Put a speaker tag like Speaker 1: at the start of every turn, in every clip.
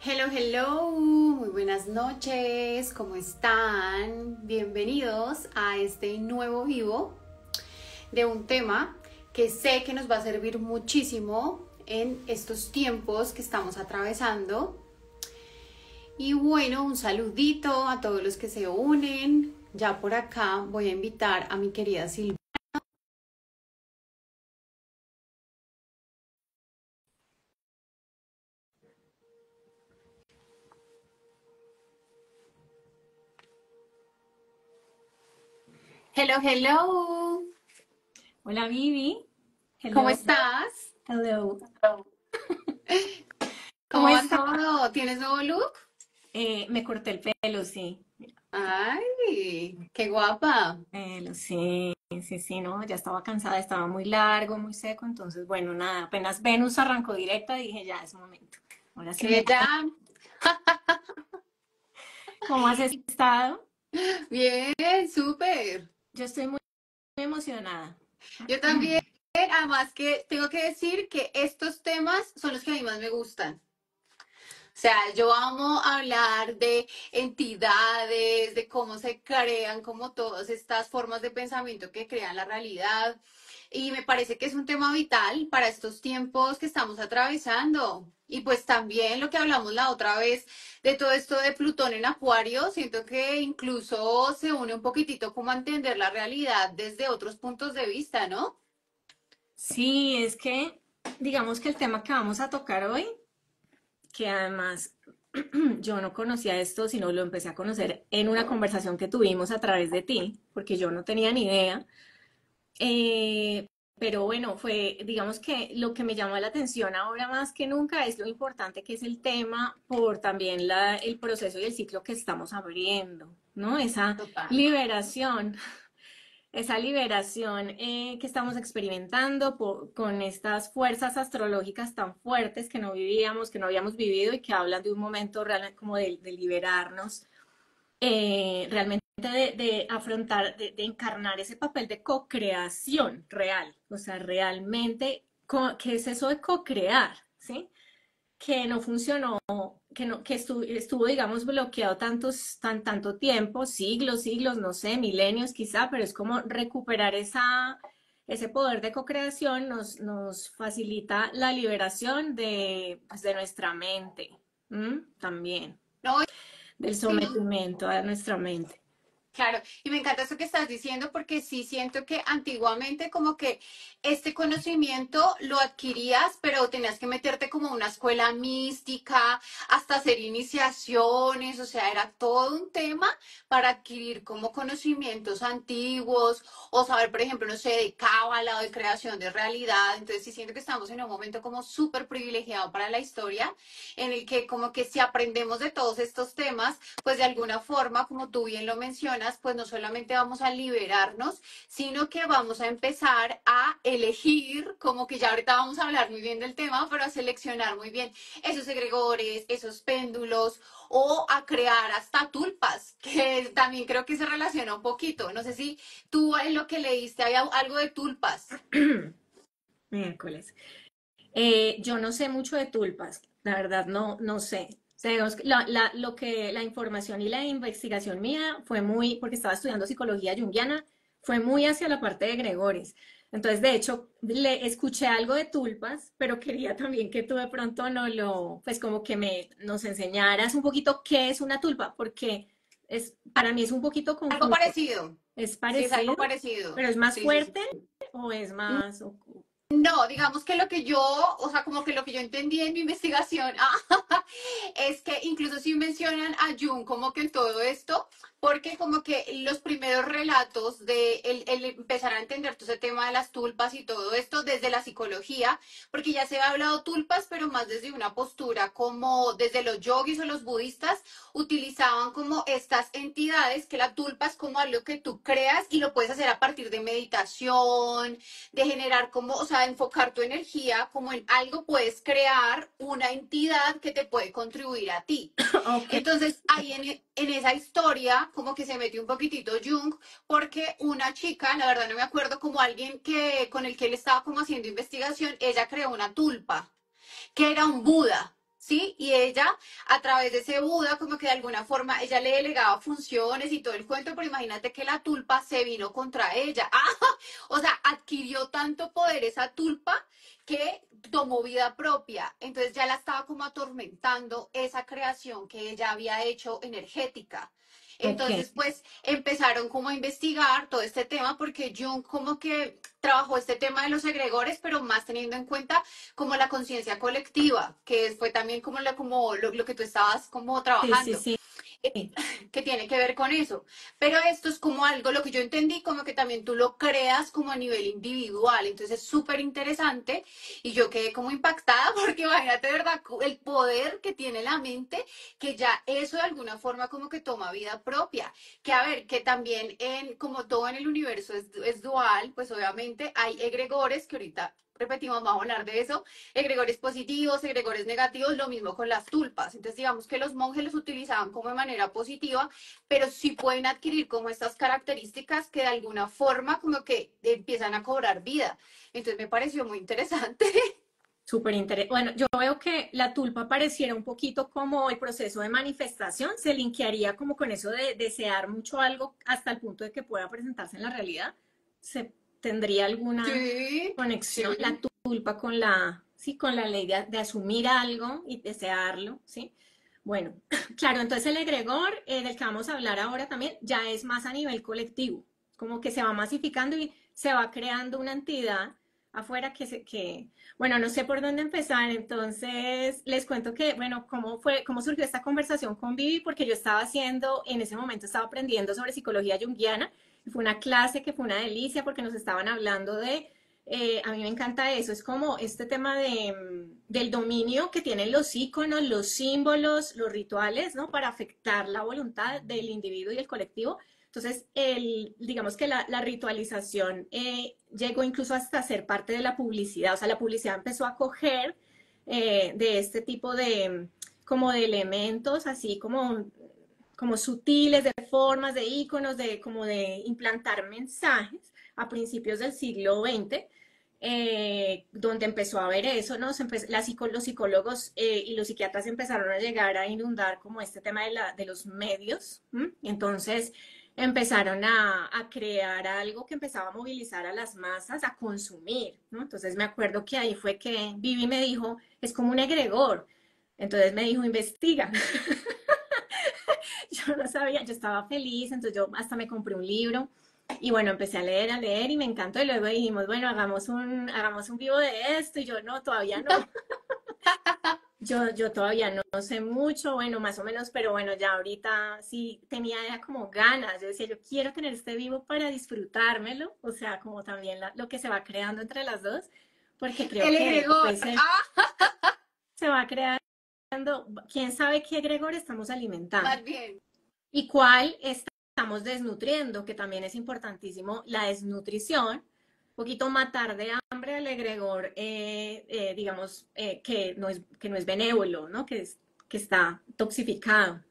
Speaker 1: Hello, hello, muy buenas noches, ¿cómo están? Bienvenidos a este nuevo vivo de un tema que sé que nos va a servir muchísimo en estos tiempos que estamos atravesando. Y bueno, un saludito a todos los que se unen. Ya por acá voy a invitar a mi querida Silvia. Hello, hello,
Speaker 2: Hola Vivi,
Speaker 1: ¿cómo
Speaker 2: hello,
Speaker 1: estás?
Speaker 2: hello. ¿Cómo
Speaker 1: ¿Cómo va
Speaker 2: estás?
Speaker 1: todo? ¿Tienes nuevo look?
Speaker 2: Me corté el pelo, sí.
Speaker 1: Ay, qué guapa.
Speaker 2: Sí, sí, sí, no, ya estaba cansada, estaba muy largo, muy seco, entonces, bueno, nada, apenas Venus arrancó directa, dije, ya es momento. Ahora sí me...
Speaker 1: Ella,
Speaker 2: ¿Cómo has estado?
Speaker 1: bien, súper.
Speaker 2: Yo estoy muy emocionada.
Speaker 1: Yo también, además que tengo que decir que estos temas son los que a mí más me gustan. O sea, yo amo hablar de entidades, de cómo se crean, como todas estas formas de pensamiento que crean la realidad. Y me parece que es un tema vital para estos tiempos que estamos atravesando. Y pues también lo que hablamos la otra vez de todo esto de Plutón en Acuario, siento que incluso se une un poquitito como a entender la realidad desde otros puntos de vista, ¿no?
Speaker 2: Sí, es que, digamos que el tema que vamos a tocar hoy, que además yo no conocía esto, sino lo empecé a conocer en una conversación que tuvimos a través de ti, porque yo no tenía ni idea. Eh, pero bueno, fue, digamos que lo que me llama la atención ahora más que nunca es lo importante que es el tema por también el proceso y el ciclo que estamos abriendo, ¿no?
Speaker 1: Total.
Speaker 2: Liberación, esa liberación que estamos experimentando con estas fuerzas astrológicas tan fuertes que no vivíamos, que no habíamos vivido y que hablan de un momento real como de liberarnos realmente de afrontar, de encarnar ese papel de co-creación real, o sea, realmente, ¿qué es eso de co-crear? ¿Sí? Que no funcionó, que estuvo, digamos, bloqueado tanto tiempo, siglos, no sé, milenios quizá, pero es como recuperar ese poder de co-creación nos facilita la liberación pues, de nuestra mente, también,
Speaker 1: No,
Speaker 2: del
Speaker 1: y
Speaker 2: sometimiento a nuestra mente.
Speaker 1: claro, y me encanta eso que estás diciendo porque sí siento que antiguamente como que este conocimiento lo adquirías, pero tenías que meterte como a una escuela mística, hasta hacer iniciaciones, o sea, era todo un tema para adquirir como conocimientos antiguos o saber, por ejemplo, no sé, de cábala o de creación de realidad. Entonces sí siento que estamos en un momento como súper privilegiado para la historia, en el que como que si aprendemos de todos estos temas, pues de alguna forma, como tú bien lo mencionas, pues no solamente vamos a liberarnos, sino que vamos a empezar a elegir, como que ya ahorita vamos a hablar muy bien del tema, pero a seleccionar muy bien esos egregores, esos péndulos, o a crear hasta tulpas, que también creo que se relaciona un poquito. No sé si tú en lo que leíste había algo de tulpas.
Speaker 2: Miércoles. Yo no sé mucho de tulpas, la verdad no sé. O sea, digamos que la información y la investigación mía fue muy, porque estaba estudiando psicología junguiana, fue muy hacia la parte de Gregores. Entonces, de hecho, le escuché algo de tulpas, pero quería también que tú de pronto pues como que nos enseñaras un poquito qué es una tulpa, porque para mí es un poquito
Speaker 1: Algo
Speaker 2: confuso.
Speaker 1: parecido.
Speaker 2: ¿Es
Speaker 1: Sí, es algo
Speaker 2: parecido?
Speaker 1: parecido.
Speaker 2: ¿Pero es más
Speaker 1: Sí, sí, sí.
Speaker 2: fuerte o es más...
Speaker 1: No, digamos que lo que yo, o sea, como que lo que yo entendí en mi investigación, es que incluso si mencionan a Jung como que en todo esto, porque como que los primeros relatos de el empezar a entender todo ese tema de las tulpas y todo esto desde la psicología, porque ya se ha hablado tulpas, pero más desde una postura como desde los yogis o los budistas utilizaban como estas entidades, que la tulpa es como algo que tú creas y lo puedes hacer a partir de meditación, de generar como, o sea, enfocar tu energía como en algo, puedes crear una entidad que te puede contribuir a ti.
Speaker 2: Ok.
Speaker 1: Entonces, ahí en esa historia, como que se metió un poquitito Jung, porque una chica, la verdad no me acuerdo, como alguien que con el que él estaba como haciendo investigación, ella creó una tulpa, que era un Buda. ¿sí? Y ella, a través de ese Buda, como que de alguna forma, ella le delegaba funciones y todo el cuento, pero imagínate que la tulpa se vino contra ella. ¡Ah! O sea, adquirió tanto poder esa tulpa que tomó vida propia. Entonces ya la estaba como atormentando esa creación que ella había hecho energética.
Speaker 2: Ok.
Speaker 1: Entonces, pues empezaron como a investigar todo este tema porque Jung como que trabajó este tema de los egregores, pero más teniendo en cuenta como la conciencia colectiva, que fue también como lo que tú estabas como
Speaker 2: Sí, sí,
Speaker 1: trabajando,
Speaker 2: sí.
Speaker 1: que tiene que ver con eso. Pero esto es como algo, lo que yo entendí, como que también tú lo creas como a nivel individual, entonces es súper interesante y yo quedé como impactada porque imagínate, ¿verdad? El poder que tiene la mente, que ya eso de alguna forma como que toma vida propia, que a ver, que también como todo en el universo es dual, pues obviamente hay egregores que ahorita repetimos, vamos a hablar de eso, egregores positivos, egregores negativos, lo mismo con las tulpas. Entonces, digamos que los monjes los utilizaban como de manera positiva, pero sí pueden adquirir como estas características que de alguna forma como que empiezan a cobrar vida. Entonces, me pareció muy interesante.
Speaker 2: Súper interesante. Bueno, yo veo que la tulpa pareciera un poquito como el proceso de manifestación, se linkearía como con eso de desear mucho algo hasta el punto de que pueda presentarse en la realidad. ¿Se tendría alguna
Speaker 1: Sí,
Speaker 2: conexión la
Speaker 1: sí.
Speaker 2: tulpa con la, sí, con la ley de asumir algo y desearlo, ¿sí? Bueno, claro, entonces el egregor del que vamos a hablar ahora también ya es más a nivel colectivo, como que se va masificando y se va creando una entidad afuera bueno, no sé por dónde empezar, entonces les cuento que, bueno, cómo surgió esta conversación con Vivi, porque yo estaba haciendo, en ese momento estaba aprendiendo sobre psicología junguiana, y fue una clase que fue una delicia porque nos estaban hablando a mí me encanta eso, es como este tema del dominio que tienen los íconos, los símbolos, los rituales, ¿no? Para afectar la voluntad del individuo y el colectivo. Entonces, digamos que la ritualización llegó incluso hasta ser parte de la publicidad, o sea, la publicidad empezó a coger de este tipo como de elementos, así como sutiles, de formas, de iconos, como de implantar mensajes a principios del siglo XX, donde empezó a ver eso, ¿no? Los psicólogos y los psiquiatras empezaron a llegar a inundar como este tema de los medios. ¿M? Entonces empezaron a crear algo que empezaba a movilizar a las masas a consumir, ¿no? Entonces me acuerdo que ahí fue que Vivi me dijo, es como un egregor. Entonces me dijo, investiga. Yo no sabía, yo estaba feliz, entonces yo hasta me compré un libro y bueno, empecé a leer y me encantó y luego dijimos, bueno, hagamos un vivo de esto y yo no, todavía no. Yo todavía no sé mucho, bueno, más o menos, pero bueno, ya ahorita sí tenía ya como ganas. Yo decía, yo quiero tener este vivo para disfrutármelo, o sea, como también lo que se va creando entre las dos, porque creo
Speaker 1: El
Speaker 2: que
Speaker 1: egregor.
Speaker 2: puede ser,
Speaker 1: Ah,
Speaker 2: se va creando, quién sabe qué egregor estamos alimentando
Speaker 1: más bien.
Speaker 2: y cuál estamos desnutriendo, que también es importantísimo la desnutrición, un poquito matar de hambre al egregor, digamos, que no es benévolo, ¿no? Que está toxificado.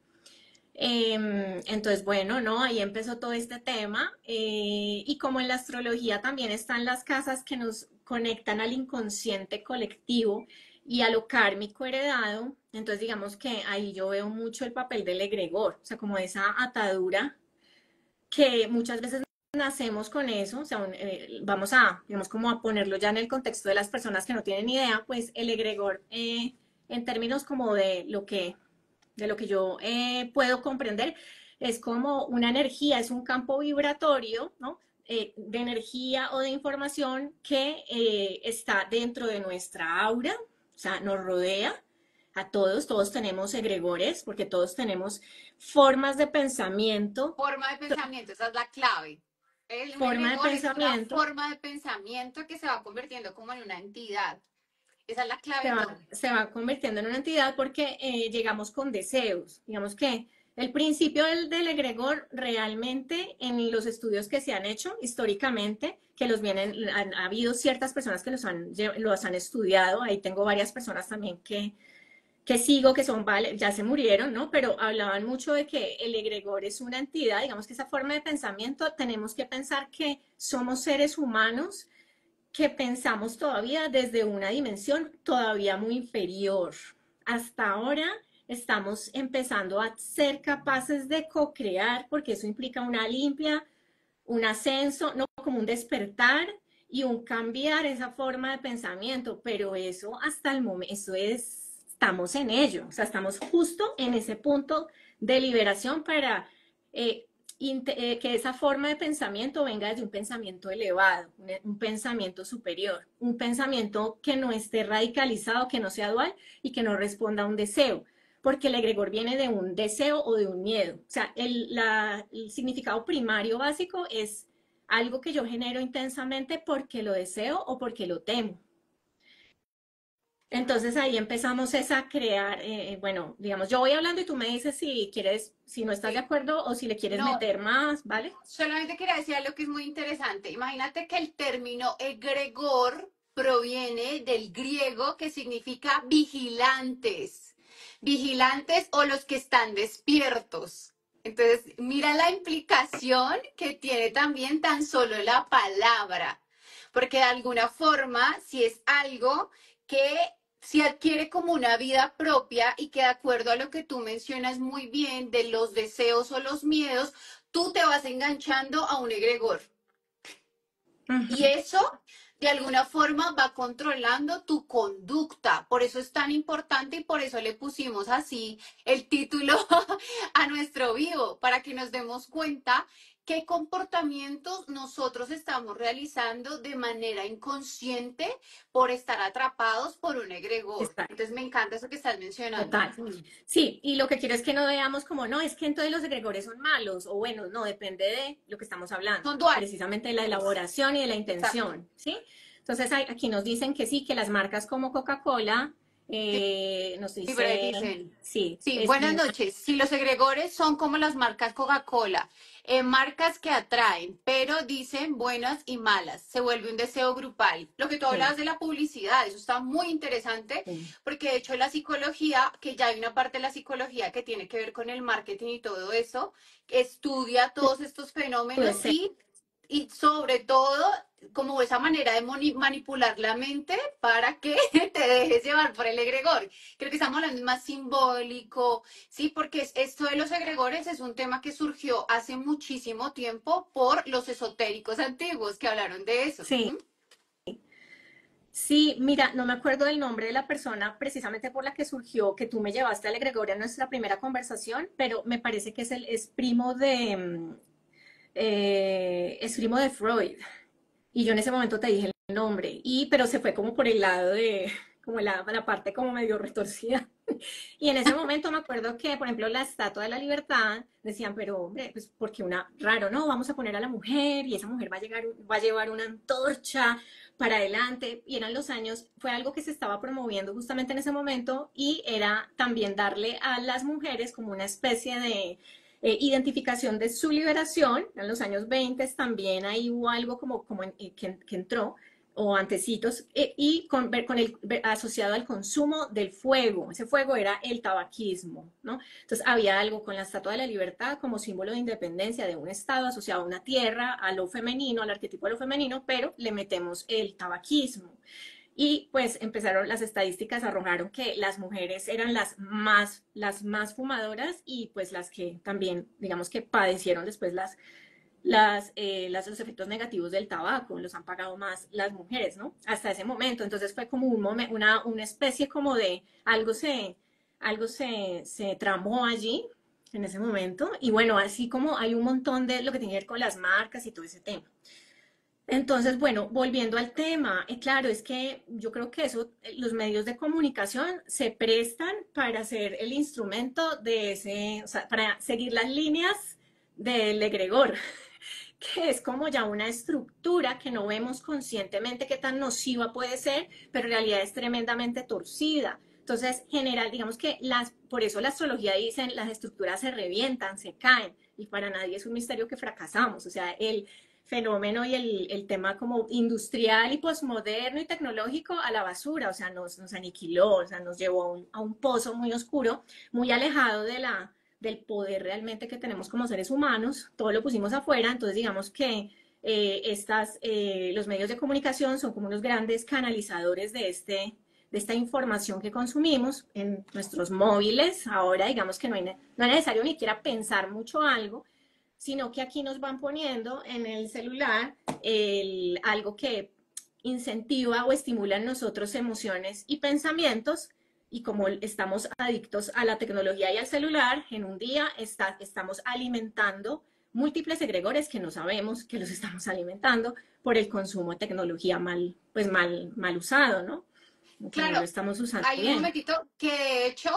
Speaker 2: Entonces, bueno, ¿no? Ahí empezó todo este tema. Y como en la astrología también están las casas que nos conectan al inconsciente colectivo y a lo kármico heredado, entonces digamos que ahí yo veo mucho el papel del egregor, o sea, como esa atadura que muchas veces nacemos con eso, o sea, vamos a, digamos, como a ponerlo ya en el contexto de las personas que no tienen idea, pues el egregor, en términos como de lo que yo puedo comprender, es como una energía, es un campo vibratorio, ¿no? De energía o de información que está dentro de nuestra aura, o sea, nos rodea a todos tenemos egregores, porque todos tenemos formas de pensamiento,
Speaker 1: Forma de pensamiento, esa es la clave. Un
Speaker 2: forma de
Speaker 1: egregor es una
Speaker 2: pensamiento,
Speaker 1: forma de pensamiento que se va convirtiendo como en una entidad. Esa es la clave
Speaker 2: se
Speaker 1: de
Speaker 2: va,
Speaker 1: todo.
Speaker 2: se va convirtiendo en una entidad porque llegamos con deseos. Digamos que el principio del egregor realmente en los estudios que se han hecho históricamente, que ha habido ciertas personas que los han estudiado, ahí tengo varias personas también que sigo, vale, ya se murieron, ¿no? Pero hablaban mucho de que el egregor es una entidad, digamos que esa forma de pensamiento, tenemos que pensar que somos seres humanos que pensamos todavía desde una dimensión todavía muy inferior hasta ahora estamos empezando a ser capaces de co-crear, porque eso implica una limpia, un ascenso, no como un despertar y un cambiar esa forma de pensamiento, pero eso hasta el momento, eso es, estamos en ello, o sea, estamos justo en ese punto de liberación para eh, que esa forma de pensamiento venga desde un pensamiento elevado, un pensamiento superior, un pensamiento que no esté radicalizado, que no sea dual y que no responda a un deseo, porque el egregor viene de un deseo o de un miedo. O sea, el significado primario básico es algo que yo genero intensamente porque lo deseo o porque lo temo. Entonces ahí empezamos es a crear, bueno, digamos, yo voy hablando y tú me dices si quieres, si no estás de
Speaker 1: Sí.
Speaker 2: acuerdo o si le quieres
Speaker 1: No,
Speaker 2: meter más, ¿vale?
Speaker 1: solamente quería decir algo que es muy interesante. Imagínate que el término egregor proviene del griego que significa vigilantes, vigilantes o los que están despiertos. Entonces, mira la implicación que tiene también tan solo la palabra, porque de alguna forma, si es algo que si adquiere como una vida propia y que de acuerdo a lo que tú mencionas muy bien de los deseos o los miedos, tú te vas enganchando a un egregor. Y
Speaker 2: Ujú.
Speaker 1: eso, de alguna forma, va controlando tu conducta. Por eso es tan importante y por eso le pusimos así el título a nuestro vivo, para que nos demos cuenta qué comportamientos nosotros estamos realizando de manera inconsciente por estar atrapados por un egregor.
Speaker 2: Está,
Speaker 1: Entonces me encanta eso que estás mencionando.
Speaker 2: total. Sí, y lo que quiero es que no veamos como, no, es que entonces los egregores son malos o buenos, no, depende de lo que estamos hablando,
Speaker 1: Son duales.
Speaker 2: precisamente de la elaboración y de la
Speaker 1: Exacto.
Speaker 2: intención, ¿sí? Entonces aquí nos dicen que sí, que las marcas como Coca-Cola, nos
Speaker 1: Y por ahí
Speaker 2: dicen,
Speaker 1: dicen,
Speaker 2: sí,
Speaker 1: sí, buenas noches. Si los egregores son como las marcas Coca-Cola, marcas que atraen, pero dicen buenas y malas, se vuelve un deseo grupal. Lo que tú
Speaker 2: sí,
Speaker 1: hablabas de la publicidad, eso está muy interesante,
Speaker 2: sí,
Speaker 1: porque de hecho la psicología, que ya hay una parte de la psicología que tiene que ver con el marketing y todo eso, estudia todos estos
Speaker 2: tu
Speaker 1: fenómenos
Speaker 2: deseo.
Speaker 1: y sobre todo como esa manera de manipular la mente para que te dejes llevar por el egregor. Creo que estamos hablando más simbólico, ¿sí? Porque esto de los egregores es un tema que surgió hace muchísimo tiempo por los esotéricos antiguos que hablaron de eso.
Speaker 2: Sí, sí, mira, no me acuerdo del nombre de la persona precisamente por la que surgió, que tú me llevaste al egregor en nuestra primera conversación, pero me parece que es primo de, es primo de Freud. Y yo en ese momento te dije el nombre, y, pero se fue como por el lado de, como la parte como medio retorcida. Y en ese momento me acuerdo que, por ejemplo, la Estatua de la Libertad, decían, pero hombre, pues porque una, raro, ¿no? Vamos a poner a la mujer y esa mujer va a llegar, va a llevar una antorcha para adelante. Y eran los años, fue algo que se estaba promoviendo justamente en ese momento y era también darle a las mujeres como una especie de identificación de su liberación. En los años 20 también ahí hubo algo que entró o antecitos, y con el asociado al consumo del fuego. Ese fuego era el tabaquismo, ¿no? Entonces había algo con la Estatua de la Libertad como símbolo de independencia de un Estado asociado a una tierra, a lo femenino, al arquetipo de lo femenino, pero le metemos el tabaquismo. Y pues empezaron las estadísticas, arrojaron que las mujeres eran las más fumadoras y pues las que también, digamos que padecieron después los efectos negativos del tabaco, los han pagado más las mujeres, ¿no? Hasta ese momento. Entonces fue como una especie como de se tramó allí en ese momento. Y bueno, así como hay un montón de lo que tiene que ver con las marcas y todo ese tema. Entonces, bueno, volviendo al tema, claro, es que yo creo que eso, los medios de comunicación se prestan para ser el instrumento de ese, o sea, para seguir las líneas del egregor, que es como ya una estructura que no vemos conscientemente qué tan nociva puede ser, pero en realidad es tremendamente torcida. Entonces, general, digamos que por eso la astrología dicen las estructuras se revientan, se caen, y para nadie es un misterio que fracasamos. O sea, el fenómeno y el tema como industrial y posmoderno y tecnológico a la basura, o sea, nos aniquiló, o sea, nos llevó a un pozo muy oscuro, muy alejado del poder realmente que tenemos como seres humanos, todo lo pusimos afuera, entonces digamos que los medios de comunicación son como unos grandes canalizadores de esta información que consumimos en nuestros móviles. Ahora digamos que no es necesario ni siquiera pensar mucho algo, sino que aquí nos van poniendo en el celular algo que incentiva o estimula en nosotros emociones y pensamientos, y como estamos adictos a la tecnología y al celular, en un día estamos alimentando múltiples egregores que no sabemos que los estamos alimentando por el consumo de tecnología mal usado, ¿no? Que no lo
Speaker 1: Claro,
Speaker 2: estamos usando
Speaker 1: hay un
Speaker 2: bien.
Speaker 1: momentito que de hecho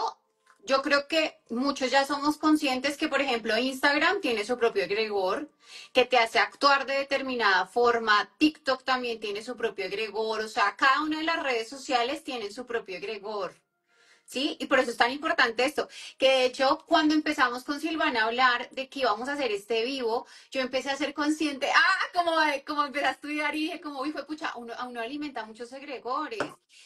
Speaker 1: yo creo que muchos ya somos conscientes que, por ejemplo, Instagram tiene su propio egregor que te hace actuar de determinada forma, TikTok también tiene su propio egregor, o sea, cada una de las redes sociales tiene su propio egregor. ¿Sí? Y por eso es tan importante esto, que de hecho cuando empezamos con Silvana a hablar de que íbamos a hacer este vivo, yo empecé a ser consciente, como empecé a estudiar y dije, como, uy, fue pucha, a uno alimenta muchos egregores.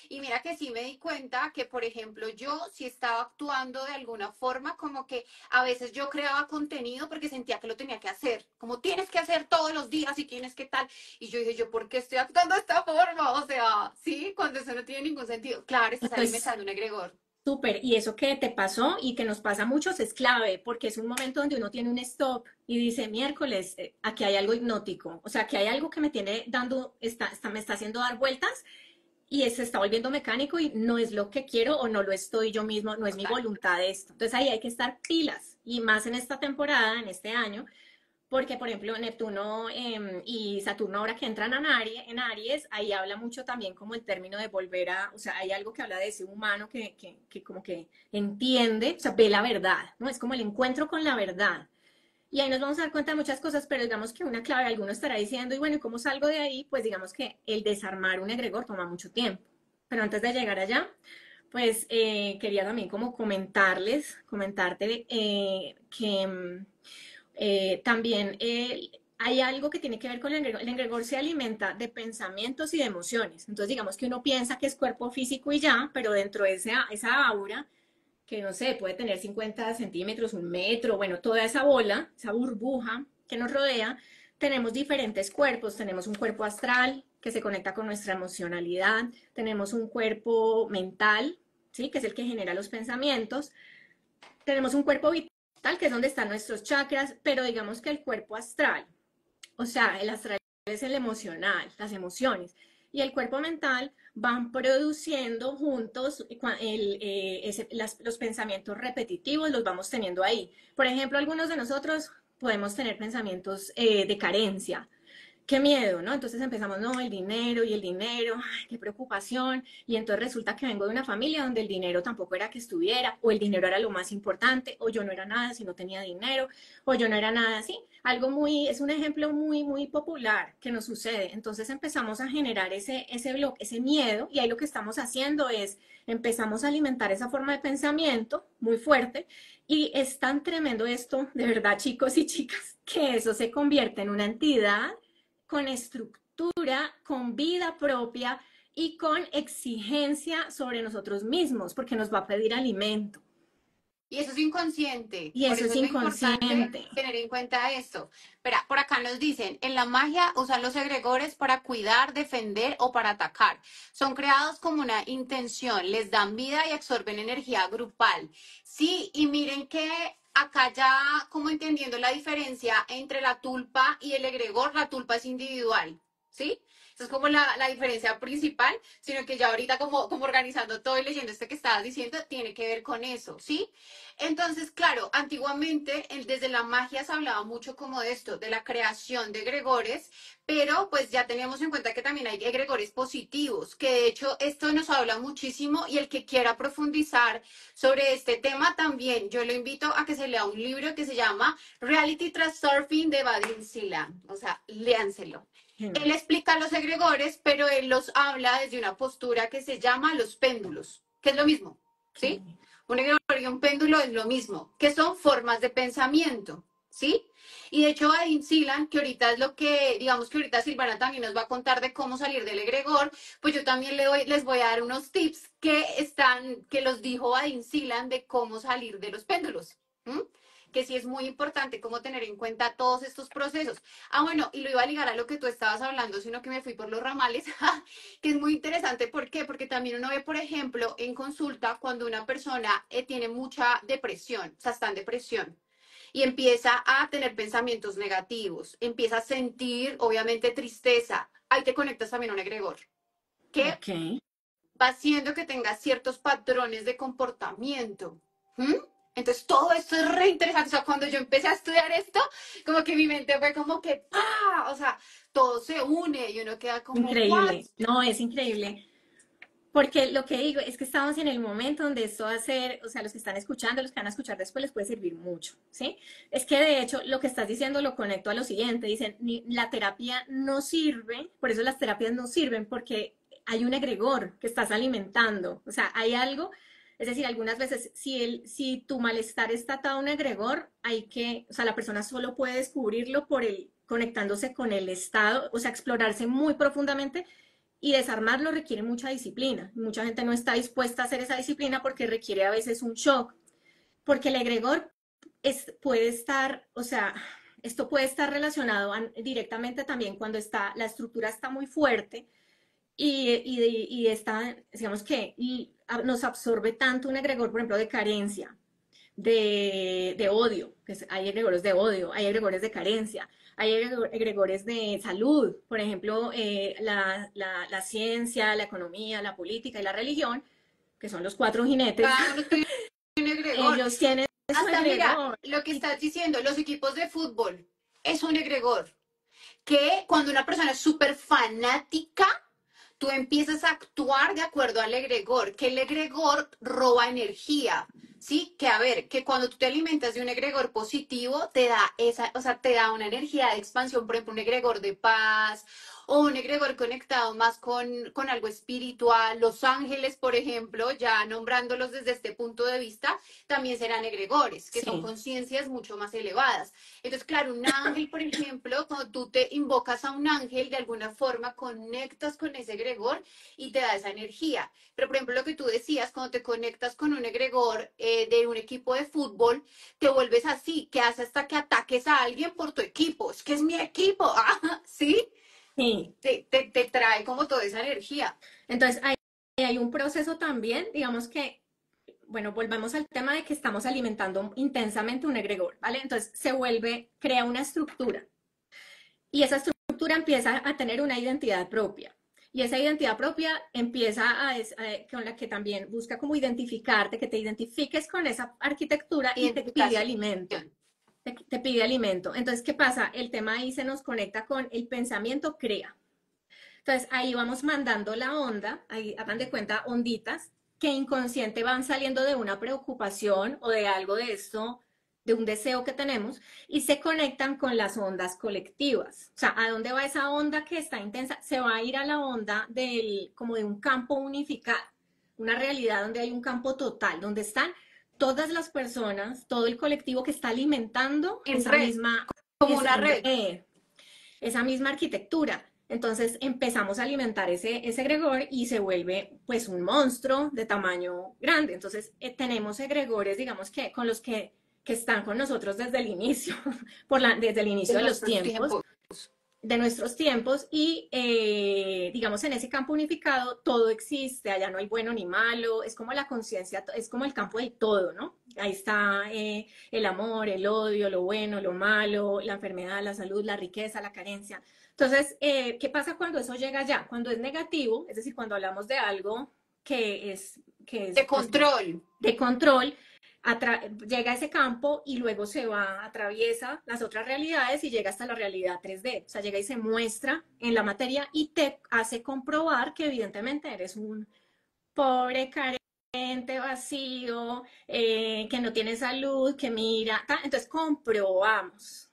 Speaker 1: Y mira que sí me di cuenta que, por ejemplo, yo sí estaba actuando de alguna forma como que a veces yo creaba contenido porque sentía que lo tenía que hacer, como tienes que hacer todos los días y tienes que tal. Y yo dije, ¿yo por qué estoy actuando de esta forma? O sea, sí, cuando eso no tiene ningún sentido. Claro, estás
Speaker 2: Entonces,
Speaker 1: alimentando un egregor.
Speaker 2: súper, y eso que te pasó y que nos pasa a muchos es clave, porque es un momento donde uno tiene un stop y dice, miércoles, aquí hay algo hipnótico, o sea, que hay algo que me tiene dando, me está haciendo dar vueltas y se está volviendo mecánico y no es lo que quiero o no lo estoy yo mismo, no es mi
Speaker 1: Total.
Speaker 2: voluntad de esto. Entonces ahí hay que estar pilas y más en esta temporada, en este año, porque, por ejemplo, Neptuno y Saturno ahora que entran en Aries, ahí habla mucho también como el término de volver a, o sea, hay algo que habla de ese humano que como que entiende, o sea, ve la verdad, ¿no? Es como el encuentro con la verdad. Y ahí nos vamos a dar cuenta de muchas cosas, pero digamos que una clave, alguno estará diciendo, y bueno, ¿y cómo salgo de ahí? Pues digamos que el desarmar un egregor toma mucho tiempo. Pero antes de llegar allá, pues quería también como comentarte que también hay algo que tiene que ver con el egregor. El egregor se alimenta de pensamientos y de emociones. Entonces, digamos que uno piensa que es cuerpo físico y ya, pero dentro de esa aura, que no sé, puede tener 50 centímetros, un metro, bueno, toda esa bola, esa burbuja que nos rodea, tenemos diferentes cuerpos. Tenemos un cuerpo astral que se conecta con nuestra emocionalidad, tenemos un cuerpo mental, ¿sí? Que es el que genera los pensamientos, tenemos un cuerpo vital, que es donde están nuestros chakras, pero digamos que el cuerpo astral, o sea, el astral es el emocional, las emociones, y el cuerpo mental van produciendo juntos los pensamientos repetitivos, los vamos teniendo ahí. Por ejemplo, algunos de nosotros podemos tener pensamientos de carencia, qué miedo, ¿no? Entonces empezamos, no, el dinero, ay, qué preocupación. Y entonces resulta que vengo de una familia donde el dinero tampoco era que estuviera, o el dinero era lo más importante, o yo no era nada si no tenía dinero, o yo no era nada así. Es un ejemplo muy popular que nos sucede. Entonces empezamos a generar ese bloque, ese miedo, y ahí lo que estamos haciendo es, empezamos a alimentar esa forma de pensamiento muy fuerte, y es tan tremendo esto, de verdad, chicos y chicas, que eso se convierte en una entidad con estructura, con vida propia y con exigencia sobre nosotros mismos, porque nos va a pedir alimento.
Speaker 1: Y eso es inconsciente,
Speaker 2: Y
Speaker 1: por
Speaker 2: eso
Speaker 1: eso
Speaker 2: es
Speaker 1: es lo importante
Speaker 2: inconsciente.
Speaker 1: tener en cuenta esto. Espera, por acá nos dicen, en la magia usan los egregores para cuidar, defender o para atacar. Son creados como una intención, les dan vida y absorben energía grupal. Sí, y miren que acá ya como entendiendo la diferencia entre la tulpa y el egregor, la tulpa es individual, ¿sí? Esa es como la diferencia principal, sino que ya ahorita como organizando todo y leyendo esto que estabas diciendo, tiene que ver con eso, ¿sí? Entonces, claro, antiguamente desde la magia se hablaba mucho como de esto, de la creación de egregores, pero pues ya teníamos en cuenta que también hay egregores positivos, que de hecho esto nos habla muchísimo y el que quiera profundizar sobre este tema también, yo lo invito a que se lea un libro que se llama Reality Transurfing de Vadim Silan, o sea, léanselo. Él explica los egregores, pero él los habla desde una postura que se llama los péndulos, que es lo mismo, ¿sí?
Speaker 2: Okay.
Speaker 1: Un egregor y un péndulo es lo mismo, que son formas de pensamiento, ¿sí? Y de hecho, Vadim Silan, que ahorita es lo que, digamos que ahorita Silvana también nos va a contar de cómo salir del egregor, pues yo también les voy a dar unos tips que los dijo Vadim Silan de cómo salir de los péndulos. ¿m? Que sí es muy importante como tener en cuenta todos estos procesos. Ah, bueno, y lo iba a ligar a lo que tú estabas hablando, sino que me fui por los ramales, que es muy interesante. ¿Por qué? Porque también uno ve, por ejemplo, en consulta cuando una persona tiene mucha depresión, o sea, está en depresión y empieza a tener pensamientos negativos, empieza a sentir, obviamente, tristeza. Ahí te conectas también a un egregor, que
Speaker 2: Ok,
Speaker 1: va haciendo que tengas ciertos patrones de comportamiento. ¿Mm? Entonces, todo esto es re interesante. O sea, cuando yo empecé a estudiar esto, como que mi mente fue como que, ¡pah! O sea, todo se une y uno queda como, ¿what?
Speaker 2: increíble. No, es increíble. Porque lo que digo es que estamos en el momento donde esto va a ser, o sea, los que están escuchando, los que van a escuchar después les puede servir mucho, ¿sí? Es que de hecho lo que estás diciendo lo conecto a lo siguiente, dicen, la terapia no sirve, por eso las terapias no sirven, porque hay un egregor que estás alimentando, o sea, hay algo, es decir, algunas veces si tu malestar está atado a un egregor, hay que, o sea, la persona solo puede descubrirlo por el, conectándose con el estado, o sea, explorarse muy profundamente y desarmarlo requiere mucha disciplina. Mucha gente no está dispuesta a hacer esa disciplina porque requiere a veces un shock, porque el egregor puede estar, o sea, esto puede estar relacionado directamente también cuando está, la estructura está muy fuerte y está, digamos que nos absorbe tanto un egregor, por ejemplo, de carencia, de odio, hay egregores de odio, hay egregores de carencia, hay egregores de salud, por ejemplo, la ciencia, la economía, la política y la religión, que son los cuatro jinetes,
Speaker 1: Cada uno tiene un egregor.
Speaker 2: ellos tienen su
Speaker 1: Hasta mira,
Speaker 2: egregor.
Speaker 1: lo que
Speaker 2: Y,
Speaker 1: estás diciendo, los equipos de fútbol es un egregor. Que cuando una persona es súper fanática, tú empiezas a actuar de acuerdo al egregor, que el egregor roba energía, ¿sí? Que a ver, que cuando tú te alimentas de un egregor positivo, te da esa, o sea, te da una energía de expansión, por ejemplo, un egregor de paz o un egregor conectado más con algo espiritual. Los ángeles, por ejemplo, ya nombrándolos desde este punto de vista, también serán egregores, que son
Speaker 2: sí,
Speaker 1: conciencias mucho más elevadas. Entonces, claro, un ángel, por ejemplo, cuando tú te invocas a un ángel, de alguna forma conectas con ese egregor y te da esa energía. Pero, por ejemplo, lo que tú decías, cuando te conectas con un egregor de un equipo de fútbol, te vuelves así, que hace hasta que ataques a alguien por tu equipo. Es que es mi equipo, ah, ¿sí?
Speaker 2: sí.
Speaker 1: Te trae como toda esa energía.
Speaker 2: Entonces, hay un proceso también, digamos que, bueno, volvamos al tema de que estamos alimentando intensamente un egregor, ¿vale? Entonces, se vuelve, crea una estructura y esa estructura empieza a tener una identidad propia. Y esa identidad propia empieza con la que también busca como identificarte, que te identifiques con esa arquitectura y te pide
Speaker 1: Identificación.
Speaker 2: alimento. Te pide alimento. Entonces, ¿qué pasa? El tema ahí se nos conecta con el pensamiento crea. Entonces, ahí vamos mandando la onda, ahí hagan de cuenta onditas, que inconsciente van saliendo de una preocupación o de algo de esto, de un deseo que tenemos, y se conectan con las ondas colectivas. O sea, ¿a dónde va esa onda que está intensa? Se va a ir a la onda como de un campo unificado, una realidad donde hay un campo total, donde están todas las personas, todo el colectivo que está alimentando
Speaker 1: En red, como una red.
Speaker 2: esa misma arquitectura. Entonces empezamos a alimentar ese egregor y se vuelve pues un monstruo de tamaño grande. Entonces tenemos egregores, digamos que con los que están con nosotros desde el inicio, desde el inicio
Speaker 1: En
Speaker 2: de los
Speaker 1: nuestros
Speaker 2: tiempos,
Speaker 1: tiempos.
Speaker 2: de nuestros tiempos y digamos en ese campo unificado todo existe, allá no hay bueno ni malo, es como la conciencia, es como el campo del todo, ¿no? Ahí está el amor, el odio, lo bueno, lo malo, la enfermedad, la salud, la riqueza, la carencia. Entonces, ¿qué pasa cuando eso llega allá? Cuando es negativo, es decir, cuando hablamos de algo que es
Speaker 1: De
Speaker 2: pues,
Speaker 1: control.
Speaker 2: de control, llega a ese campo y luego se va, atraviesa las otras realidades y llega hasta la realidad 3D. O sea, llega y se muestra en la materia y te hace comprobar que evidentemente eres un pobre, carente, vacío, que no tiene salud, que mira. Entonces comprobamos.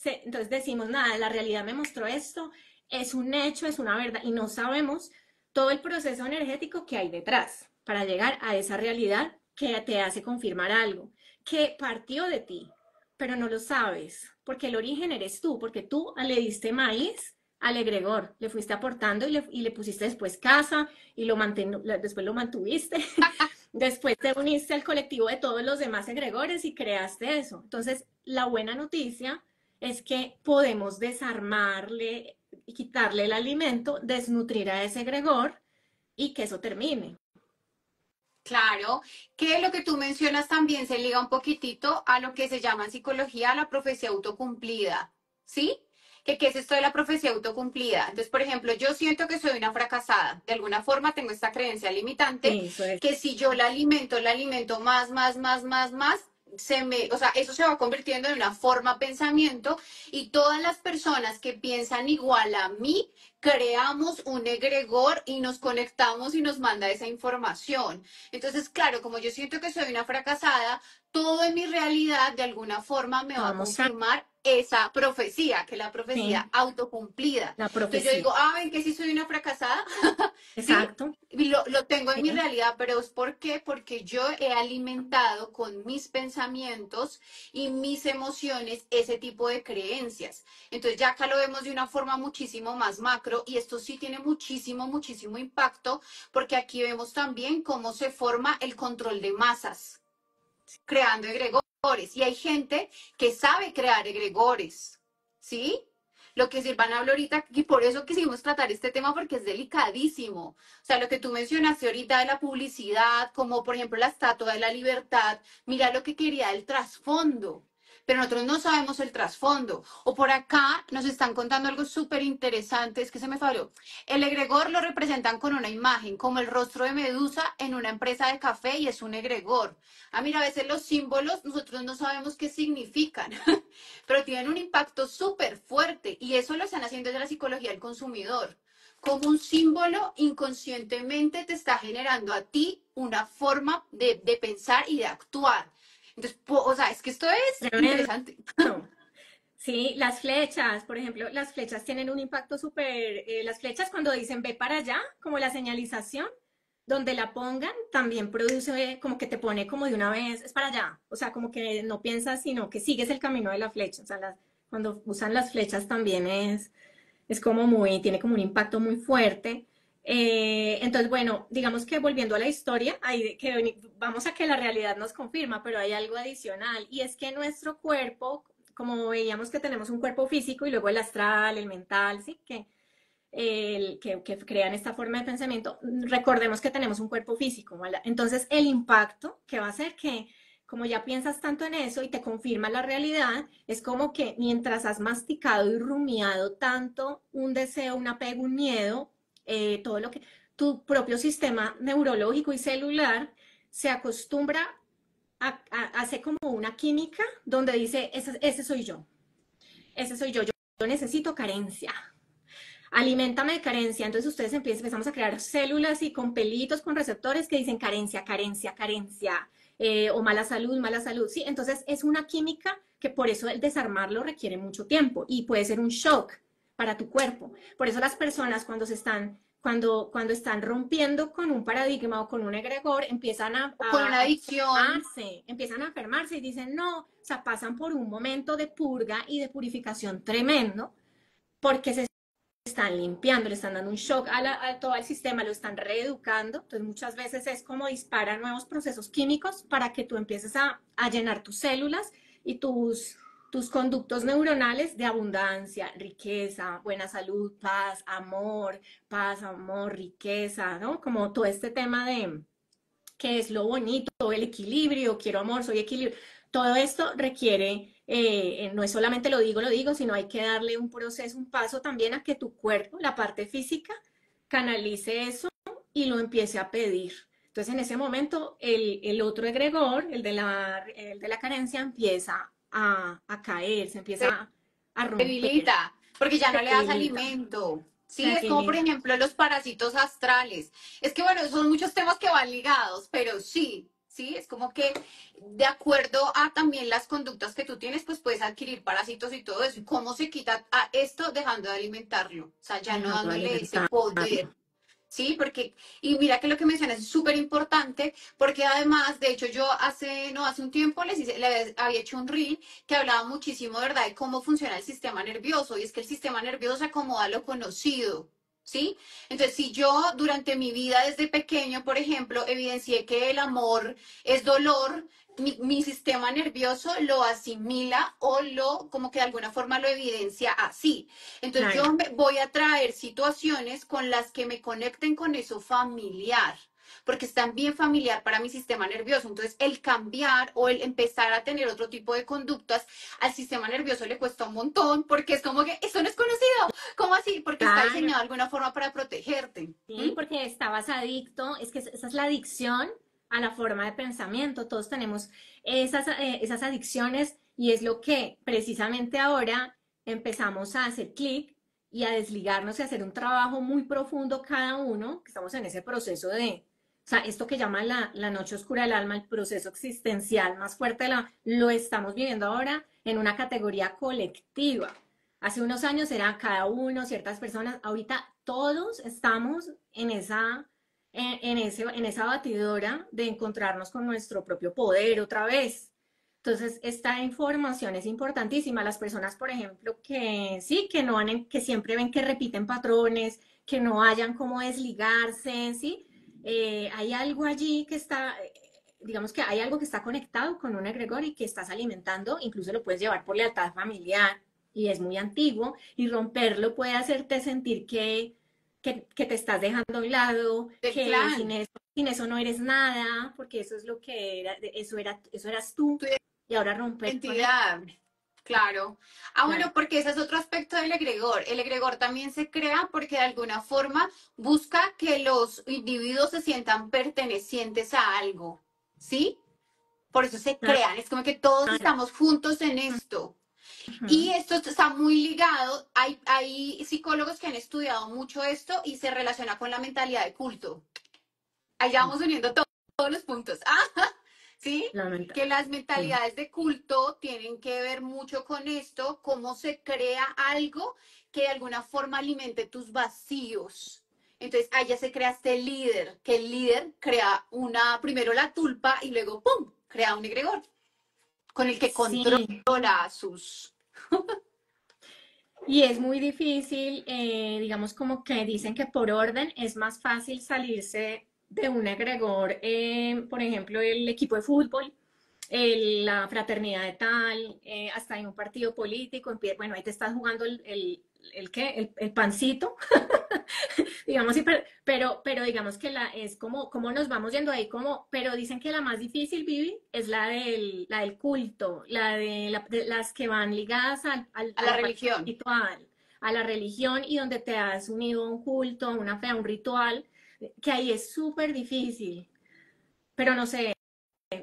Speaker 2: Entonces decimos, nada, la realidad me mostró esto, es un hecho, es una verdad y no sabemos todo el proceso energético que hay detrás para llegar a esa realidad que te hace confirmar algo, que partió de ti, pero no lo sabes, porque el origen eres tú, porque tú le diste maíz al egregor, le fuiste aportando y le pusiste después casa y después lo mantuviste Después te uniste al colectivo de todos los demás egregores y creaste eso. Entonces, la buena noticia es que podemos desarmarle y quitarle el alimento, desnutrir a ese egregor y que eso termine.
Speaker 1: Claro, que lo que tú mencionas también se liga un poquitito a lo que se llama en psicología la profecía autocumplida, ¿sí? ¿Qué es esto de la profecía autocumplida? Entonces, por ejemplo, yo siento que soy una fracasada. De alguna forma tengo esta creencia limitante
Speaker 2: Eso es.
Speaker 1: que si yo la alimento más, o sea, eso se va convirtiendo en una forma pensamiento y todas las personas que piensan igual a mí creamos un egregor y nos conectamos y nos manda esa información. Entonces, claro, como yo siento que soy una fracasada, todo en mi realidad de alguna forma me va a
Speaker 2: Vamos a...
Speaker 1: confirmar esa profecía, que es la profecía
Speaker 2: Sí,
Speaker 1: autocumplida.
Speaker 2: la
Speaker 1: Entonces yo
Speaker 2: profecía.
Speaker 1: digo, ¿ven que sí soy una fracasada? ¿Sí?
Speaker 2: Exacto.
Speaker 1: Y lo tengo en mi
Speaker 2: Sí.
Speaker 1: realidad, pero ¿es por qué? Porque yo he alimentado con mis pensamientos y mis emociones ese tipo de creencias. Entonces ya acá lo vemos de una forma muchísimo más macro y esto sí tiene muchísimo impacto porque aquí vemos también cómo se forma el control de masas creando egregores. Y hay gente que sabe crear egregores, ¿sí? Lo que Silvana habló ahorita, y por eso quisimos tratar este tema porque es delicadísimo. O sea, lo que tú mencionaste ahorita de la publicidad, como por ejemplo la Estatua de la Libertad, mira lo que quería el trasfondo. Pero nosotros no sabemos el trasfondo. O por acá nos están contando algo súper interesante, es que se me falló. El egregor lo representan con una imagen, como el rostro de Medusa en una empresa de café y es un egregor. Mira, a veces los símbolos nosotros no sabemos qué significan, pero tienen un impacto súper fuerte y eso lo están haciendo desde la psicología del consumidor. Como un símbolo inconscientemente te está generando a ti una forma de pensar y de actuar. Entonces, o sea, es que esto es
Speaker 2: Tremendo.
Speaker 1: interesante.
Speaker 2: Sí, las flechas, por ejemplo, las flechas tienen un impacto súper, las flechas cuando dicen ve para allá, como la señalización, donde la pongan, también produce como que te pone como de una vez, es para allá, o sea, como que no piensas, sino que sigues el camino de la flecha, o sea, cuando usan las flechas también es como muy, tiene como un impacto muy fuerte. Entonces, bueno, digamos que volviendo a la historia, vamos a que la realidad nos confirma, pero hay algo adicional y es que nuestro cuerpo, como veíamos que tenemos un cuerpo físico y luego el astral, el mental, ¿sí? Que crean esta forma de pensamiento, recordemos que tenemos un cuerpo físico, ¿vale? Entonces el impacto que va a ser que como ya piensas tanto en eso y te confirma la realidad, es como que mientras has masticado y rumiado tanto un deseo, un apego, un miedo, todo lo que tu propio sistema neurológico y celular se acostumbra hace como una química donde dice, ese soy yo, ese soy yo necesito carencia, aliméntame de carencia. Entonces ustedes empezamos a crear células y con pelitos, con receptores que dicen carencia, carencia, carencia, o mala salud, mala salud. Sí, entonces es una química que por eso el desarmarlo requiere mucho tiempo y puede ser un shock para tu cuerpo. Por eso las personas cuando están rompiendo con un paradigma o con un egregor, empiezan
Speaker 1: O con una adicción.
Speaker 2: empiezan a enfermarse y dicen no, o sea, pasan por un momento de purga y de purificación tremendo porque se están limpiando, le están dando un shock a todo el sistema, lo están reeducando. Entonces muchas veces es como disparar nuevos procesos químicos para que tú empieces a llenar tus células y tus conductos neuronales de abundancia, riqueza, buena salud, paz, amor, riqueza, ¿no? Como todo este tema de qué es lo bonito, el equilibrio, quiero amor, soy equilibrio. Todo esto requiere, no es solamente lo digo, sino hay que darle un proceso, un paso también a que tu cuerpo, la parte física, canalice eso y lo empiece a pedir. Entonces en ese momento el otro egregor, el de la carencia, empieza a caer, se empieza a romper,
Speaker 1: Debilita, porque ya
Speaker 2: se
Speaker 1: no le das
Speaker 2: debilita,
Speaker 1: alimento.
Speaker 2: se
Speaker 1: Sí, es como por
Speaker 2: debilita.
Speaker 1: ejemplo los parásitos astrales. Es que bueno, son muchos temas que van ligados, pero sí, sí, es como que de acuerdo a también las conductas que tú tienes, pues puedes adquirir parásitos y todo eso. ¿Y cómo se quita a esto dejando de alimentarlo? O sea, ya no
Speaker 2: Dejando de
Speaker 1: dándole ese
Speaker 2: alimentar.
Speaker 1: poder. Sí, porque, y mira que lo que mencionas es súper importante, porque además, de hecho, yo no hace un tiempo les había hecho un reel que hablaba muchísimo, ¿verdad?, de cómo funciona el sistema nervioso, y es que el sistema nervioso se acomoda a lo conocido. ¿sí? Entonces, si yo durante mi vida desde pequeño, por ejemplo, evidencié que el amor es dolor, mi sistema nervioso lo asimila o lo, como que de alguna forma lo evidencia así. Entonces, yo
Speaker 2: Claro.
Speaker 1: me voy a traer situaciones con las que me conecten con eso familiar, porque es también familiar para mi sistema nervioso. Entonces, el cambiar o el empezar a tener otro tipo de conductas al sistema nervioso le cuesta un montón, porque es como que eso no es conocido. ¿Cómo así? Porque está
Speaker 2: Claro,
Speaker 1: diseñado de alguna forma para protegerte. ¿Mm?
Speaker 2: sí, porque estabas adicto, es que esa es la adicción a la forma de pensamiento. Todos tenemos esas adicciones y es lo que precisamente ahora empezamos a hacer clic y a desligarnos y a hacer un trabajo muy profundo cada uno, que estamos en ese proceso de, o sea, esto que llaman la noche oscura del alma, el proceso existencial más fuerte, lo estamos viviendo ahora en una categoría colectiva. Hace unos años era cada uno, ciertas personas. Ahorita todos estamos en esa batidora de encontrarnos con nuestro propio poder otra vez. Entonces, esta información es importantísima. Las personas, por ejemplo, que sí, que no van que siempre ven que repiten patrones, que no hayan cómo desligarse, ¿sí? Hay algo allí que está, digamos que hay algo que está conectado con un egregor y que estás alimentando, incluso lo puedes llevar por lealtad familiar y es muy antiguo, y romperlo puede hacerte sentir que te estás dejando a un lado,
Speaker 1: Del
Speaker 2: que
Speaker 1: clan,
Speaker 2: sin eso no eres nada, porque eso es lo que era, eso eras tú,
Speaker 1: tu
Speaker 2: y ahora romper con eso.
Speaker 1: identidad. Claro. Ah,
Speaker 2: Claro.
Speaker 1: bueno, porque ese es otro aspecto del egregor. El egregor también se crea porque de alguna forma busca que los individuos se sientan pertenecientes a algo. ¿Sí? Por eso se crean. Es como que todos
Speaker 2: Claro.
Speaker 1: estamos juntos en esto. Y
Speaker 2: Ujú.
Speaker 1: esto está muy ligado, hay psicólogos que han estudiado mucho esto y se relaciona con la mentalidad de culto. Ahí ya vamos uniendo todos los puntos. ¿Sí?
Speaker 2: Lamento.
Speaker 1: Que las
Speaker 2: Sí.
Speaker 1: mentalidades de culto tienen que ver mucho con esto, cómo se crea algo que de alguna forma alimente tus vacíos. Entonces, ahí ya se crea este líder, que el líder crea primero la tulpa y luego, ¡pum!, crea un egregor con el que
Speaker 2: Sí.
Speaker 1: controla a sus...
Speaker 2: Y es muy difícil, digamos como que dicen que por orden es más fácil salirse de un egregor, por ejemplo, el equipo de fútbol, la fraternidad de tal, hasta en un partido político, bueno, ahí te estás jugando ¿qué? El pancito, digamos, sí, pero digamos que es como nos vamos yendo ahí, pero dicen que la más difícil, Vivi, es la del culto, de las que van ligadas
Speaker 1: a
Speaker 2: a
Speaker 1: la
Speaker 2: la parte
Speaker 1: religión.
Speaker 2: espiritual, a la religión y donde te has unido a un culto, a una fe, a un ritual, que ahí es súper difícil, pero no sé.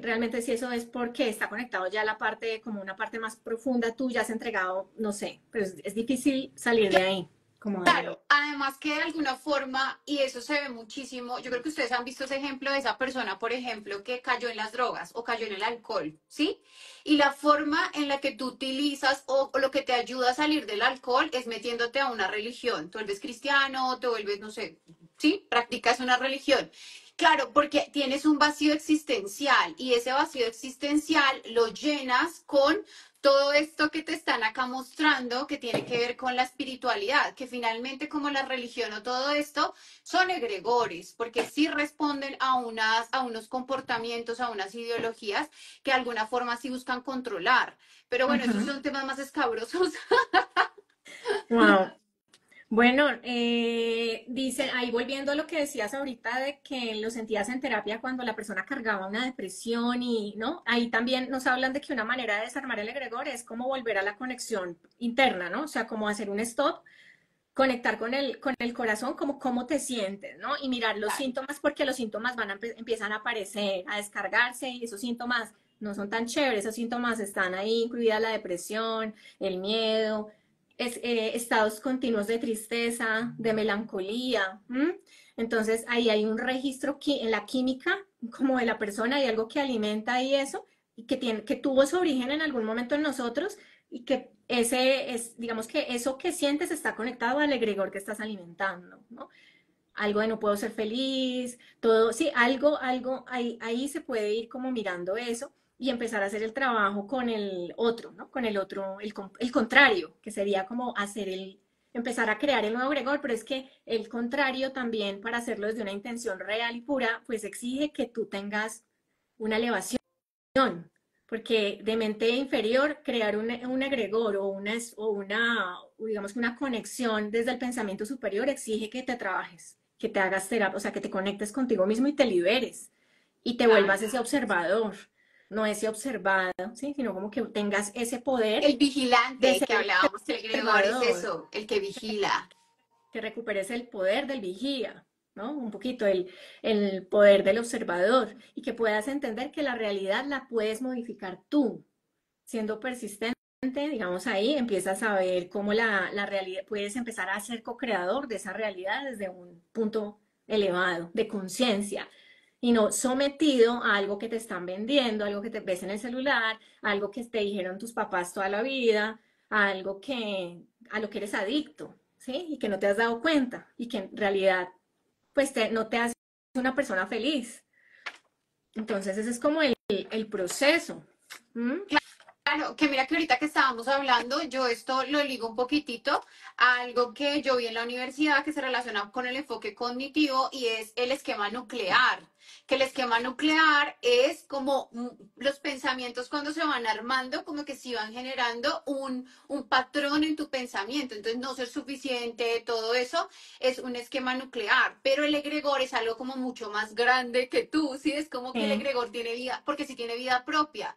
Speaker 2: Realmente si eso es porque está conectado ya a la parte, como una parte más profunda, tú ya has entregado, no sé, pero es difícil salir de ahí, como de...
Speaker 1: Claro, además que de alguna forma, y eso se ve muchísimo, yo creo que ustedes han visto ese ejemplo de esa persona, por ejemplo, que cayó en las drogas o cayó en el alcohol, ¿sí? Y la forma en la que tú utilizas o lo que te ayuda a salir del alcohol es metiéndote a una religión. Tú vuelves cristiano, te vuelves, no sé, ¿sí? Practicas una religión. Claro, porque tienes un vacío existencial y ese vacío existencial lo llenas con todo esto que te están acá mostrando que tiene que ver con la espiritualidad, que finalmente como la religión o todo esto son egregores, porque sí responden a unos comportamientos, a unas ideologías que de alguna forma sí buscan controlar. Pero bueno, esos
Speaker 2: Ujú.
Speaker 1: son temas más escabrosos.
Speaker 2: Wow. Bueno, dice, ahí volviendo a lo que decías ahorita de que lo sentías en terapia cuando la persona cargaba una depresión y, ¿no? Ahí también nos hablan de que una manera de desarmar el egregor es como volver a la conexión interna, ¿no? O sea, como hacer un stop, conectar con el corazón, como cómo te sientes, ¿no? Y mirar los
Speaker 1: Claro.
Speaker 2: síntomas porque los síntomas empiezan a aparecer, a descargarse y esos síntomas no son tan chéveres, esos síntomas están ahí, incluida la depresión, el miedo, estados continuos de tristeza, de melancolía. ¿M? Entonces ahí hay un registro en la química como de la persona y algo que alimenta y eso, y que tuvo su origen en algún momento en nosotros y que ese es, digamos que eso que sientes está conectado al egregor que estás alimentando, ¿no? Algo de no puedo ser feliz, todo, sí, ahí se puede ir como mirando eso y empezar a hacer el trabajo con el otro, ¿no? Con el otro, el contrario, que sería como hacer empezar a crear el nuevo egregor, pero es que el contrario también, para hacerlo desde una intención real y pura, pues exige que tú tengas una elevación, porque de mente inferior crear un egregor o digamos una conexión desde el pensamiento superior exige que te trabajes, que te hagas terapia, o sea, que te conectes contigo mismo y te liberes y te
Speaker 1: Claro.
Speaker 2: vuelvas ese observador, no ese observado, ¿sí? Sino como que tengas ese poder
Speaker 1: El
Speaker 2: de
Speaker 1: vigilante
Speaker 2: ser
Speaker 1: que
Speaker 2: el
Speaker 1: hablábamos, el Gregor es
Speaker 2: observador,
Speaker 1: eso, el que vigila.
Speaker 2: que recuperes el poder del vigía, ¿no? Un poquito el poder del observador y que puedas entender que la realidad la puedes modificar tú, siendo persistente. Digamos ahí empiezas a ver cómo la realidad, puedes empezar a ser co-creador de esa realidad desde un punto elevado de conciencia y no sometido a algo que te están vendiendo, algo que te ves en el celular, algo que te dijeron tus papás toda la vida, algo a lo que eres adicto, ¿sí? Y que no te has dado cuenta y que en realidad pues no te hace una persona feliz. Entonces ese es como el proceso. ¿Mm?
Speaker 1: Claro, que mira que ahorita que estábamos hablando, yo esto lo ligo un poquitito a algo que yo vi en la universidad que se relaciona con el enfoque cognitivo y es el esquema nuclear. Que el esquema nuclear es como los pensamientos cuando se van armando, como que se van generando un patrón en tu pensamiento. Entonces, no ser suficiente, todo eso es un esquema nuclear. Pero el egregor es algo como mucho más grande que tú, ¿sí? Es como que el
Speaker 2: Sí,
Speaker 1: egregor tiene vida, porque sí tiene vida propia.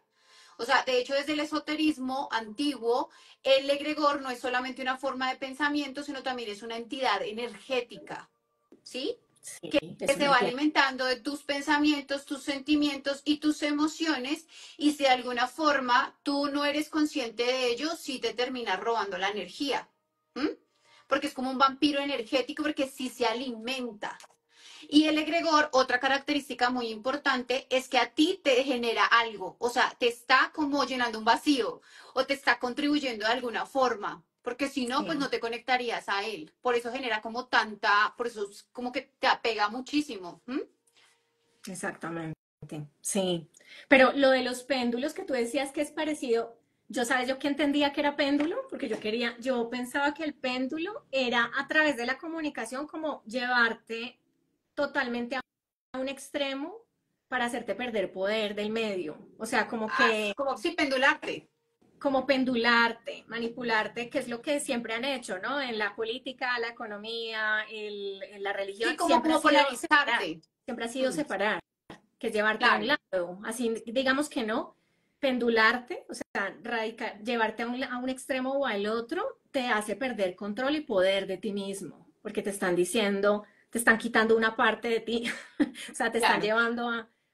Speaker 1: O sea, de hecho, desde el esoterismo antiguo, el egregor no es solamente una forma de pensamiento, sino también es una entidad energética, ¿sí?
Speaker 2: sí,
Speaker 1: Que
Speaker 2: eso
Speaker 1: se
Speaker 2: lo
Speaker 1: va
Speaker 2: entiendo.
Speaker 1: alimentando de tus pensamientos, tus sentimientos y tus emociones, y si de alguna forma tú no eres consciente de ello, sí te terminas robando la energía. ¿M? Porque es como un vampiro energético, porque sí se alimenta. Y el egregor, otra característica muy importante es que a ti te genera algo, o sea, te está como llenando un vacío o te está contribuyendo de alguna forma, porque si no, pues
Speaker 2: Sí,
Speaker 1: no te conectarías a él. Por eso genera como tanta, por eso es como que te apega muchísimo. ¿M?
Speaker 2: exactamente. Sí. Pero lo de los péndulos que tú decías que es parecido, sabes yo que entendía que era péndulo, porque yo pensaba que el péndulo era a través de la comunicación como llevarte totalmente a un extremo para hacerte perder poder del medio. O sea,
Speaker 1: Como si pendularte.
Speaker 2: como pendularte, manipularte, que es lo que siempre han hecho, ¿no? En la política, la economía, en la
Speaker 1: Sí,
Speaker 2: religión,
Speaker 1: como polarizarte.
Speaker 2: siempre ha sido
Speaker 1: ¿M?
Speaker 2: separar, que es llevarte a un
Speaker 1: Claro.
Speaker 2: lado, así digamos que no, pendularte, o sea, llevarte a un extremo o al otro, te hace perder control y poder de ti mismo, porque te están diciendo, te están quitando una parte de ti, o sea, te están
Speaker 1: Claro.
Speaker 2: llevando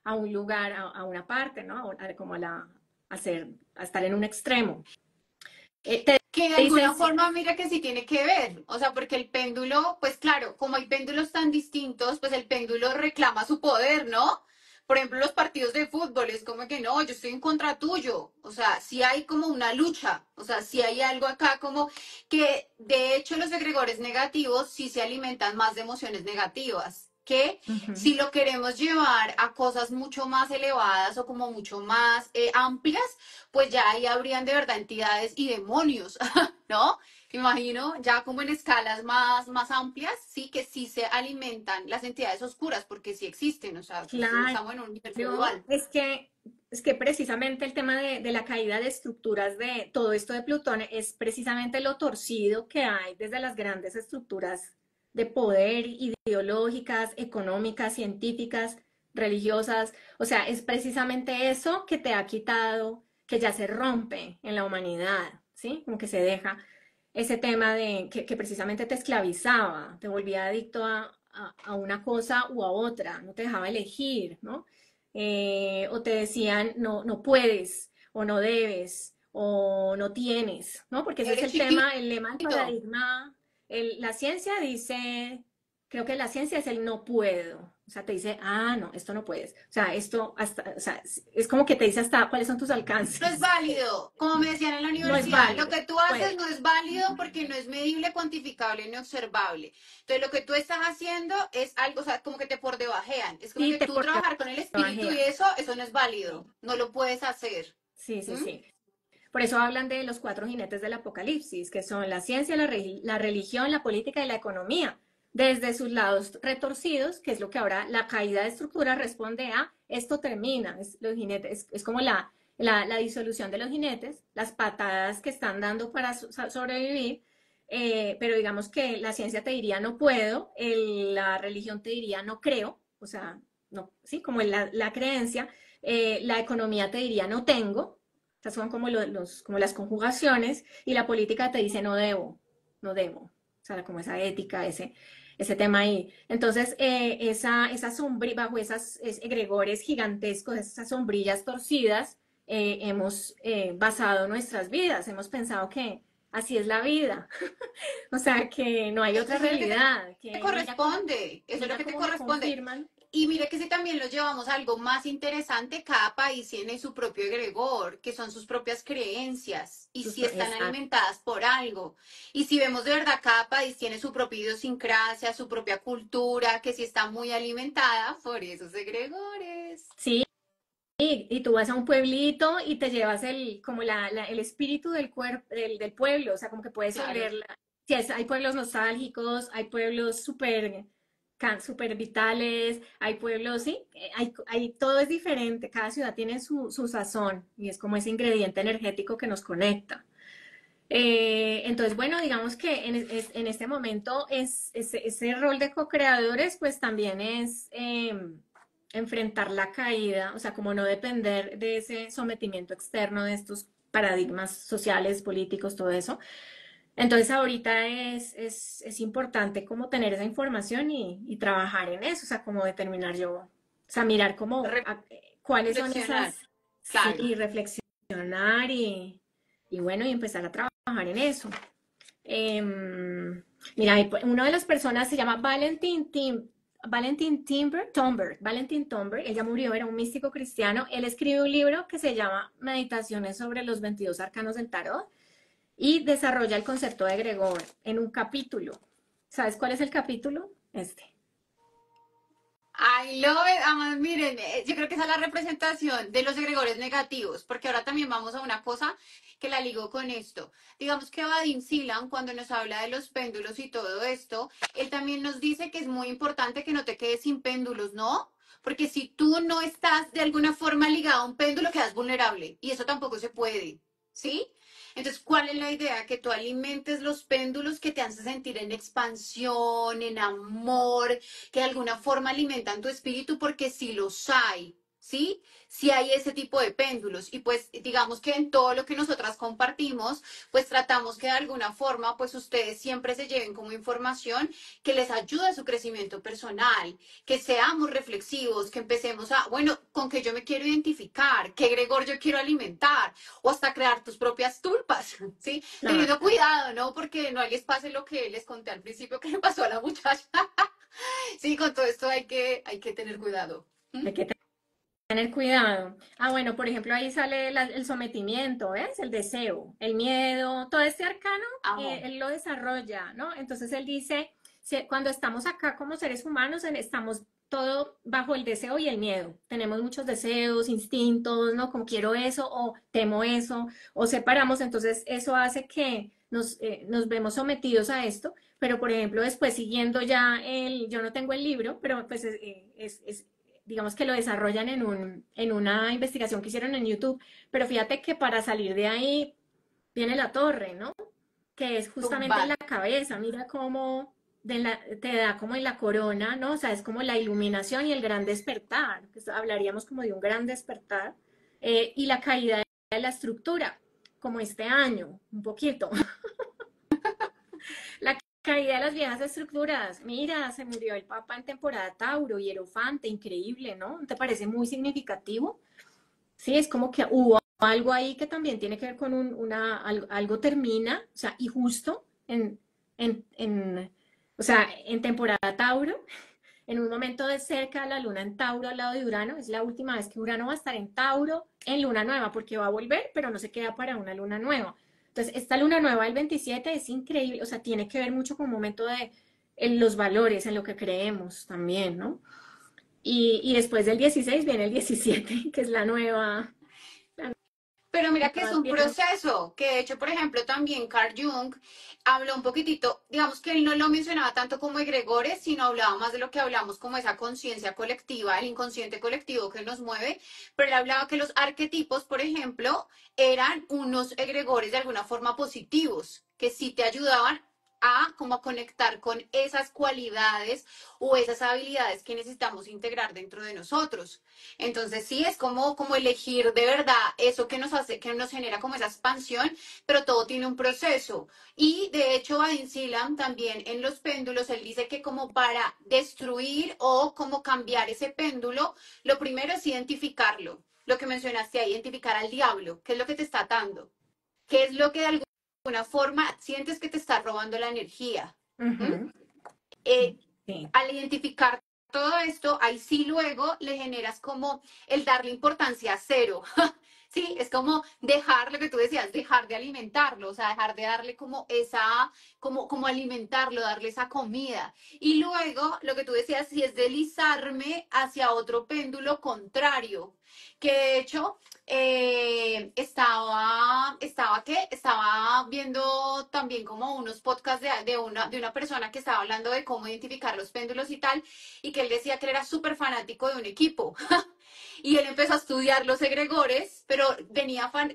Speaker 2: a un lugar, una parte, ¿no? Como a estar en un extremo. Te
Speaker 1: Que de
Speaker 2: dicen,
Speaker 1: alguna forma mira que sí tiene que ver, o sea, porque el péndulo, pues claro, como hay péndulos tan distintos, pues el péndulo reclama su poder, ¿no? Por ejemplo, los partidos de fútbol es como que no, yo estoy en contra tuyo, o sea, sí hay como una lucha, o sea, sí hay algo acá como que de hecho los egregores negativos sí se alimentan más de emociones negativas. Que
Speaker 2: ujú,
Speaker 1: si lo queremos llevar a cosas mucho más elevadas o como mucho más amplias, pues ya ahí habrían de verdad entidades y demonios, ¿no? Imagino, ya como en escalas más amplias, sí que sí se alimentan las entidades oscuras, porque sí existen, o sea, pues
Speaker 2: claro,
Speaker 1: estamos en un universo dual.
Speaker 2: es que precisamente el tema de la caída de estructuras de todo esto de Plutón es precisamente lo torcido que hay desde las grandes estructuras de poder ideológicas, económicas, científicas, religiosas. O sea, es precisamente eso que te ha quitado, que ya se rompe en la humanidad, ¿sí? Como que se deja ese tema que precisamente te esclavizaba, te volvía adicto a una cosa u a otra, no te dejaba elegir, ¿no? O te decían, no, no puedes, o no debes, o no tienes, ¿no? Porque ese es
Speaker 1: Eres
Speaker 2: el
Speaker 1: chiquito.
Speaker 2: tema, el lema del paradigma. La ciencia dice, creo que la ciencia es el no puedo. O sea, te dice, ah, no, esto no puedes. O sea, esto hasta, o sea, es como que te dice hasta cuáles son tus
Speaker 1: No es
Speaker 2: alcances.
Speaker 1: válido, como me decían en la
Speaker 2: No es
Speaker 1: universidad, lo
Speaker 2: válido,
Speaker 1: que tú
Speaker 2: no
Speaker 1: haces
Speaker 2: puedes.
Speaker 1: no es válido porque no es medible, cuantificable ni observable. Entonces, lo que tú estás haciendo es algo, o sea, como que te por debajean. Es como
Speaker 2: Sí,
Speaker 1: que
Speaker 2: te
Speaker 1: tú
Speaker 2: por
Speaker 1: trabajar con el espíritu y
Speaker 2: bajea.
Speaker 1: eso no es válido, no lo puedes hacer.
Speaker 2: Sí, sí,
Speaker 1: ¿Mm?
Speaker 2: sí. Por eso hablan de los cuatro jinetes del apocalipsis, que son la ciencia, la religión, la política y la economía, desde sus lados retorcidos, que es lo que ahora la caída de estructura responde a esto termina, es, los jinetes, es como la disolución de los jinetes, las patadas que están dando para sobrevivir, pero digamos que la ciencia te diría no puedo, la religión te diría no creo, o sea, no, sí, como la creencia, la economía te diría no tengo, estas son como, como las conjugaciones, y la política te dice no debo, no debo, o sea, como esa ética, ese tema ahí. Entonces, esa sombra, bajo esas egregores gigantescos, esas sombrillas torcidas, hemos basado nuestras vidas, hemos pensado que así es la vida, o sea, que no hay otra
Speaker 1: Eso es lo que
Speaker 2: realidad,
Speaker 1: te
Speaker 2: que
Speaker 1: corresponde, eso es lo
Speaker 2: mira
Speaker 1: que te
Speaker 2: cómo me
Speaker 1: corresponde.
Speaker 2: confirman
Speaker 1: Y mire que si también lo llevamos a algo más interesante, cada país tiene su propio egregor, que son sus propias creencias, y
Speaker 2: sus...
Speaker 1: si están
Speaker 2: Exacto.
Speaker 1: alimentadas por algo. Y si vemos de verdad, cada país tiene su propia idiosincrasia, su propia cultura, que si está muy alimentada por esos egregores.
Speaker 2: Sí, y tú vas a un pueblito y te llevas como el espíritu del, del pueblo, o sea, como que puedes
Speaker 1: Claro.
Speaker 2: oler. Sí, hay pueblos nostálgicos, hay pueblos súper vitales, hay pueblos, sí, todo es diferente, cada ciudad tiene su sazón y es como ese ingrediente energético que nos conecta. Entonces, bueno, digamos que en este momento ese rol de co-creadores, pues también es enfrentar la caída, o sea, como no depender de ese sometimiento externo de estos paradigmas sociales, políticos, todo eso. Entonces, ahorita es importante como tener esa información y trabajar en eso, o sea, como determinar yo, o sea, mirar cómo, cuáles son
Speaker 1: Reflexionar.
Speaker 2: esas, sí,
Speaker 1: Claro.
Speaker 2: reflexionar y bueno, y empezar a trabajar en eso. Mira, una de las personas se llama Valentin Tomber, ella murió, era un místico cristiano, él escribe un libro que se llama Meditaciones sobre los 22 arcanos del tarot y desarrolla el concepto de egregor en un capítulo. ¿Sabes cuál es el capítulo? Este.
Speaker 1: I love it. Además, miren, yo creo que esa es la representación de los egregores negativos, porque ahora también vamos a una cosa que la ligo con esto. Digamos que Vadim Silan, cuando nos habla de los péndulos y todo esto, él también nos dice que es muy importante que no te quedes sin péndulos, ¿no? Porque si tú no estás de alguna forma ligado a un péndulo, quedas vulnerable y eso tampoco se puede, ¿sí? Entonces, ¿cuál es la idea? Que tú alimentes los péndulos que te hacen sentir en expansión, en amor, que de alguna forma alimentan tu espíritu porque sí los hay, ¿sí? Sí hay ese tipo de péndulos y pues digamos que en todo lo que nosotras compartimos, pues tratamos que de alguna forma pues ustedes siempre se lleven como información que les ayude a su crecimiento personal, que seamos reflexivos, que empecemos a, bueno, con qué yo me quiero identificar, qué Gregor yo quiero alimentar o hasta crear tus propias tulpas, ¿sí?
Speaker 2: Claro,
Speaker 1: Teniendo cuidado, ¿no? Porque no les pase lo que les conté al principio que le pasó a la muchacha. Sí, con todo esto hay que tener cuidado. ¿Mm?
Speaker 2: hay que tener cuidado. Ah, bueno, por ejemplo, ahí sale el sometimiento, ¿ves? El deseo, el miedo, todo este arcano,
Speaker 1: Amo.
Speaker 2: él lo desarrolla, ¿no? Entonces él dice, cuando estamos acá como seres humanos, estamos todo bajo el deseo y el miedo. Tenemos muchos deseos, instintos, ¿no? Como quiero eso o temo eso, o separamos, entonces eso hace que nos vemos sometidos a esto, pero por ejemplo, después siguiendo ya yo no tengo el libro, pero pues digamos que lo desarrollan en una investigación que hicieron en YouTube, pero fíjate que para salir de ahí viene la torre, ¿no? Que es justamente en
Speaker 1: Tumbar.
Speaker 2: la cabeza, mira cómo te da como en la corona, ¿no? O sea, es como la iluminación y el gran despertar, hablaríamos como de un gran despertar, y la caída de la estructura, como este año, un poquito. La caída de las viejas estructuras. Mira, se murió el Papa en temporada Tauro, Hierofante, increíble, ¿no? ¿No te parece muy significativo? Sí, es como que hubo algo ahí que también tiene que ver con algo termina, o sea, y justo o sea, en temporada Tauro, en un momento de cerca de la luna en Tauro al lado de Urano, es la última vez que Urano va a estar en Tauro en luna nueva, porque va a volver, pero no se queda para una luna nueva. Entonces, esta luna nueva del 27 es increíble, o sea, tiene que ver mucho con un momento en los valores, en lo que creemos también, ¿no? Y después del 16 viene el 17, que es la nueva.
Speaker 1: Pero
Speaker 2: y
Speaker 1: mira que es
Speaker 2: todas
Speaker 1: un
Speaker 2: tienen...
Speaker 1: proceso, que de hecho, por ejemplo, también Carl Jung habló un poquitito, digamos que él no lo mencionaba tanto como egregores, sino hablaba más de lo que hablamos como esa conciencia colectiva, el inconsciente colectivo que nos mueve, pero él hablaba que los arquetipos, por ejemplo, eran unos egregores de alguna forma positivos, que sí te ayudaban a como a conectar con esas cualidades o esas habilidades que necesitamos integrar dentro de nosotros. Entonces sí, es como elegir de verdad eso que nos hace, que nos genera como esa expansión, pero todo tiene un proceso. Y de hecho, Vadim Silam también en los péndulos, él dice que como para destruir o como cambiar ese péndulo, lo primero es identificarlo. Lo que mencionaste ahí, identificar al diablo, qué es lo que te está atando, qué es lo que de alguna forma sientes que te está robando la energía. ¿Mm?
Speaker 2: Ujú,
Speaker 1: Eh,
Speaker 2: sí.
Speaker 1: Al identificar todo esto, ahí sí luego le generas como el darle importancia a cero. Sí, es como dejar lo que tú decías, dejar de alimentarlo, o sea, dejar de darle como esa, como alimentarlo, darle esa comida. Y luego, lo que tú decías, sí es deslizarme hacia otro péndulo contrario, que de hecho estaba viendo también como unos podcasts de una persona que estaba hablando de cómo identificar los péndulos y tal, y que él decía que él era súper fanático de un equipo. Y él empezó a estudiar los egregores, pero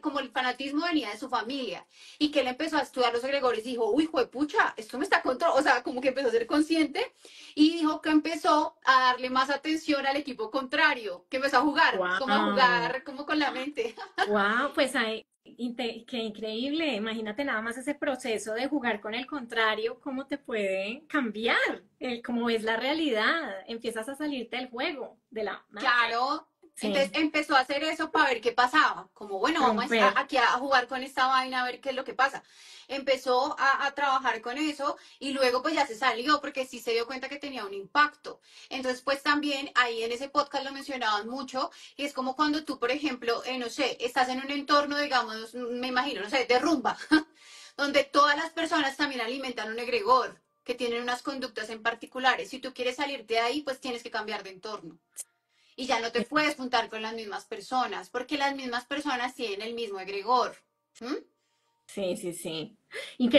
Speaker 1: como el fanatismo venía de su familia. Y que él empezó a estudiar los egregores y dijo, uy, juepucha, esto me está controlando. O sea, como que empezó a ser consciente y dijo que empezó a darle más atención al equipo contrario, que empezó a
Speaker 2: Wow.
Speaker 1: jugar como con la mente.
Speaker 2: Wow, pues qué increíble. Imagínate nada más ese proceso de jugar con el contrario, cómo te puede cambiar, cómo ves la realidad. Empiezas a salirte del juego, de la Matrix.
Speaker 1: Claro, entonces
Speaker 2: Sí,
Speaker 1: empezó a hacer eso para ver qué pasaba. Como, bueno, vamos
Speaker 2: romper.
Speaker 1: aquí a jugar con esta vaina a ver qué es lo que pasa. Empezó a trabajar con eso y luego pues ya se salió porque sí se dio cuenta que tenía un impacto. Entonces pues también ahí en ese podcast lo mencionaban mucho y es como cuando tú, por ejemplo, no sé, estás en un entorno, digamos, me imagino, no sé, de rumba, donde todas las personas también alimentan un egregor, que tienen unas conductas en particulares. Si tú quieres salir de ahí, pues tienes que cambiar de entorno y ya no te puedes juntar con las mismas personas, porque las mismas personas tienen el mismo egregor. ¿Mm?
Speaker 2: Sí, sí, sí.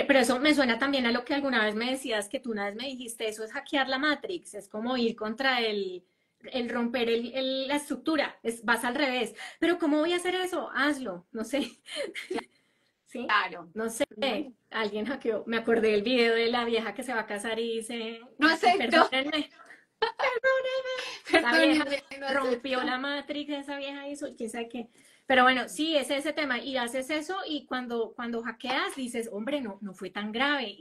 Speaker 2: Pero eso me suena también a lo que alguna vez me decías, que tú una vez me dijiste, eso es hackear la Matrix, es como ir contra el romper la estructura, vas al revés. Pero ¿cómo voy a hacer eso? Hazlo, no sé, ¿sí?
Speaker 1: Claro.
Speaker 2: No sé,
Speaker 1: ¿Mm?
Speaker 2: alguien hackeó, me acordé del video de la vieja que se va a casar y dice,
Speaker 1: No
Speaker 2: ay,
Speaker 1: acepto.
Speaker 2: perdónenme, esa vieja
Speaker 1: Perdónenme, no
Speaker 2: rompió
Speaker 1: acepto.
Speaker 2: la Matrix, esa vieja hizo, quién sabe qué. Pero bueno, sí, es ese tema. Y haces eso y cuando hackeas dices, hombre, no, no fue tan grave.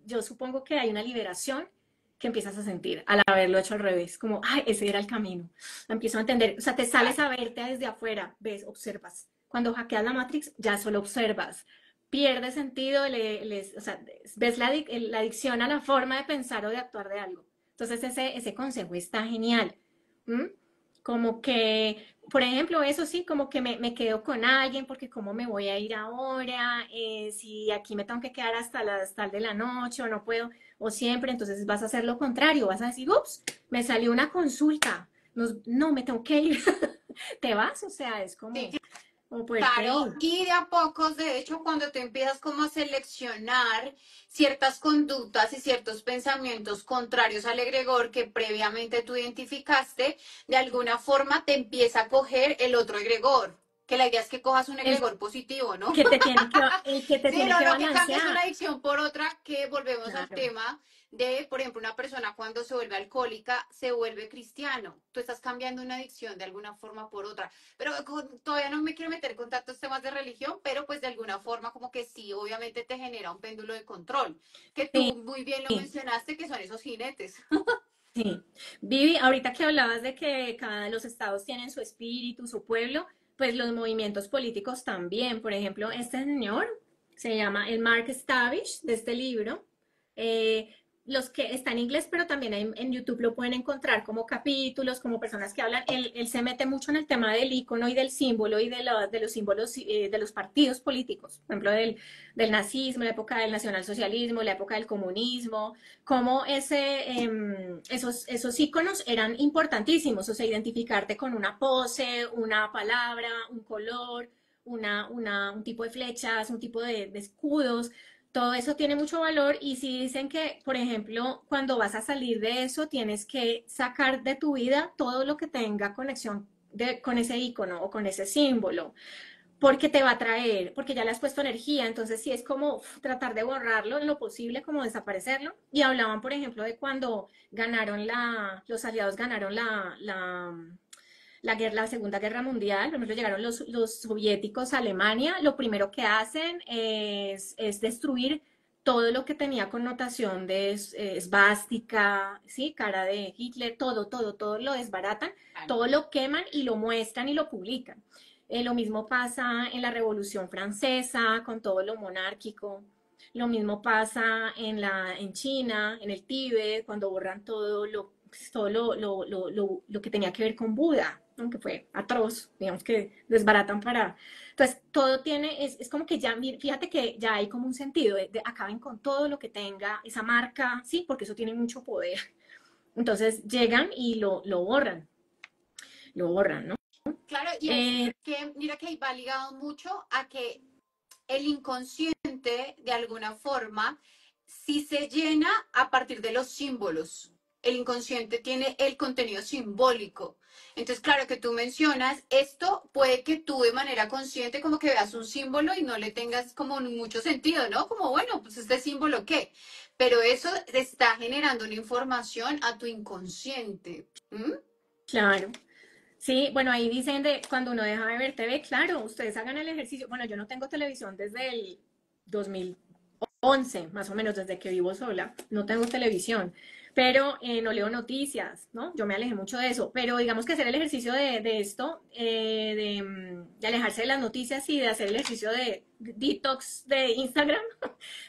Speaker 2: Yo supongo que hay una liberación que empiezas a sentir al haberlo hecho al revés, como, ay, ese era el camino. La empiezo a entender. O sea, te sales a
Speaker 1: Claro.
Speaker 2: verte desde afuera, ves, observas. Cuando hackeas la Matrix, ya solo observas. Pierde sentido, o sea, ves la adicción a la forma de pensar o de actuar de algo. Entonces ese consejo está genial. ¿M? Como que, por ejemplo, eso sí, como que me quedo con alguien porque cómo me voy a ir ahora, si aquí me tengo que quedar hasta las tal de la noche o no puedo, o siempre, entonces vas a hacer lo contrario, vas a decir, ups, me salió una consulta, no, me tengo que ir, te vas, o sea, es
Speaker 1: Sí,
Speaker 2: como poderte ir.
Speaker 1: claro, y de a pocos, de hecho, cuando te empiezas como a seleccionar ciertas conductas y ciertos pensamientos contrarios al egregor que previamente tú identificaste, de alguna forma te empieza a coger el otro egregor, que la idea es que cojas un
Speaker 2: El
Speaker 1: egregor positivo, ¿no?
Speaker 2: el que te
Speaker 1: Sí,
Speaker 2: tiene
Speaker 1: no,
Speaker 2: que
Speaker 1: lo que cambia es una
Speaker 2: balancear,
Speaker 1: adicción por otra, que volvemos al
Speaker 2: claro.
Speaker 1: tema de, por ejemplo, una persona cuando se vuelve alcohólica se vuelve cristiano. Tú estás cambiando una adicción de alguna forma por otra. Pero todavía no me quiero meter con tantos temas de religión, pero pues de alguna forma como que sí, obviamente te genera un péndulo de control, que
Speaker 2: Sí,
Speaker 1: tú muy bien lo mencionaste, que son esos jinetes.
Speaker 2: sí. Vivi, ahorita que hablabas de que cada de los estados tienen su espíritu, su pueblo, pues los movimientos políticos también. Por ejemplo, este señor se llama el Mark Stavish de este libro. eh, los que está en inglés, pero también en YouTube lo pueden encontrar como capítulos, como personas que hablan. Él se mete mucho en el tema del icono y del símbolo y de los símbolos de los partidos políticos. Por ejemplo, del nazismo, la época del nacionalsocialismo, la época del comunismo, cómo esos iconos eran importantísimos, o sea, identificarte con una pose, una palabra, un color, un tipo de flechas, un tipo de escudos, todo eso tiene mucho valor y si dicen que, por ejemplo, cuando vas a salir de eso, tienes que sacar de tu vida todo lo que tenga conexión con ese icono o con ese símbolo, porque te va a traer, porque ya le has puesto energía, entonces sí es como tratar de borrarlo en lo posible, como desaparecerlo. Y hablaban, por ejemplo, de cuando los aliados ganaron la Segunda Guerra Mundial, por ejemplo, llegaron los soviéticos a Alemania, lo primero que hacen es destruir todo lo que tenía connotación de esvástica, ¿sí? Cara de Hitler, todo lo desbaratan, todo lo queman y lo muestran y lo publican. Lo mismo pasa en la Revolución Francesa, con todo lo monárquico. Lo mismo pasa en China, en el Tíbet, cuando borran todo lo que tenía que ver con Buda, aunque fue atroz, digamos que desbaratan para... Entonces, todo es como que ya, fíjate que ya hay como un sentido de acaben con todo lo que tenga esa marca, sí, porque eso tiene mucho poder. Entonces, llegan y lo borran, ¿no?
Speaker 1: Claro, y es
Speaker 2: Eh,
Speaker 1: que mira que va ligado mucho a que el inconsciente, de alguna forma, sí se llena a partir de los símbolos. El inconsciente tiene el contenido simbólico. Entonces, claro que tú mencionas, esto puede que tú de manera consciente como que veas un símbolo y no le tengas como mucho sentido, ¿no? Como, bueno, pues este símbolo, ¿qué? Pero eso te está generando una información a tu inconsciente. ¿M?
Speaker 2: claro. Sí, bueno, ahí dicen de cuando uno deja de ver TV, claro, ustedes hagan el ejercicio. Bueno, yo no tengo televisión desde el 2011, más o menos, desde que vivo sola. No tengo televisión, pero no leo noticias, ¿no? Yo me alejé mucho de eso, pero digamos que hacer el ejercicio de esto, de alejarse de las noticias y de hacer el ejercicio de detox de Instagram,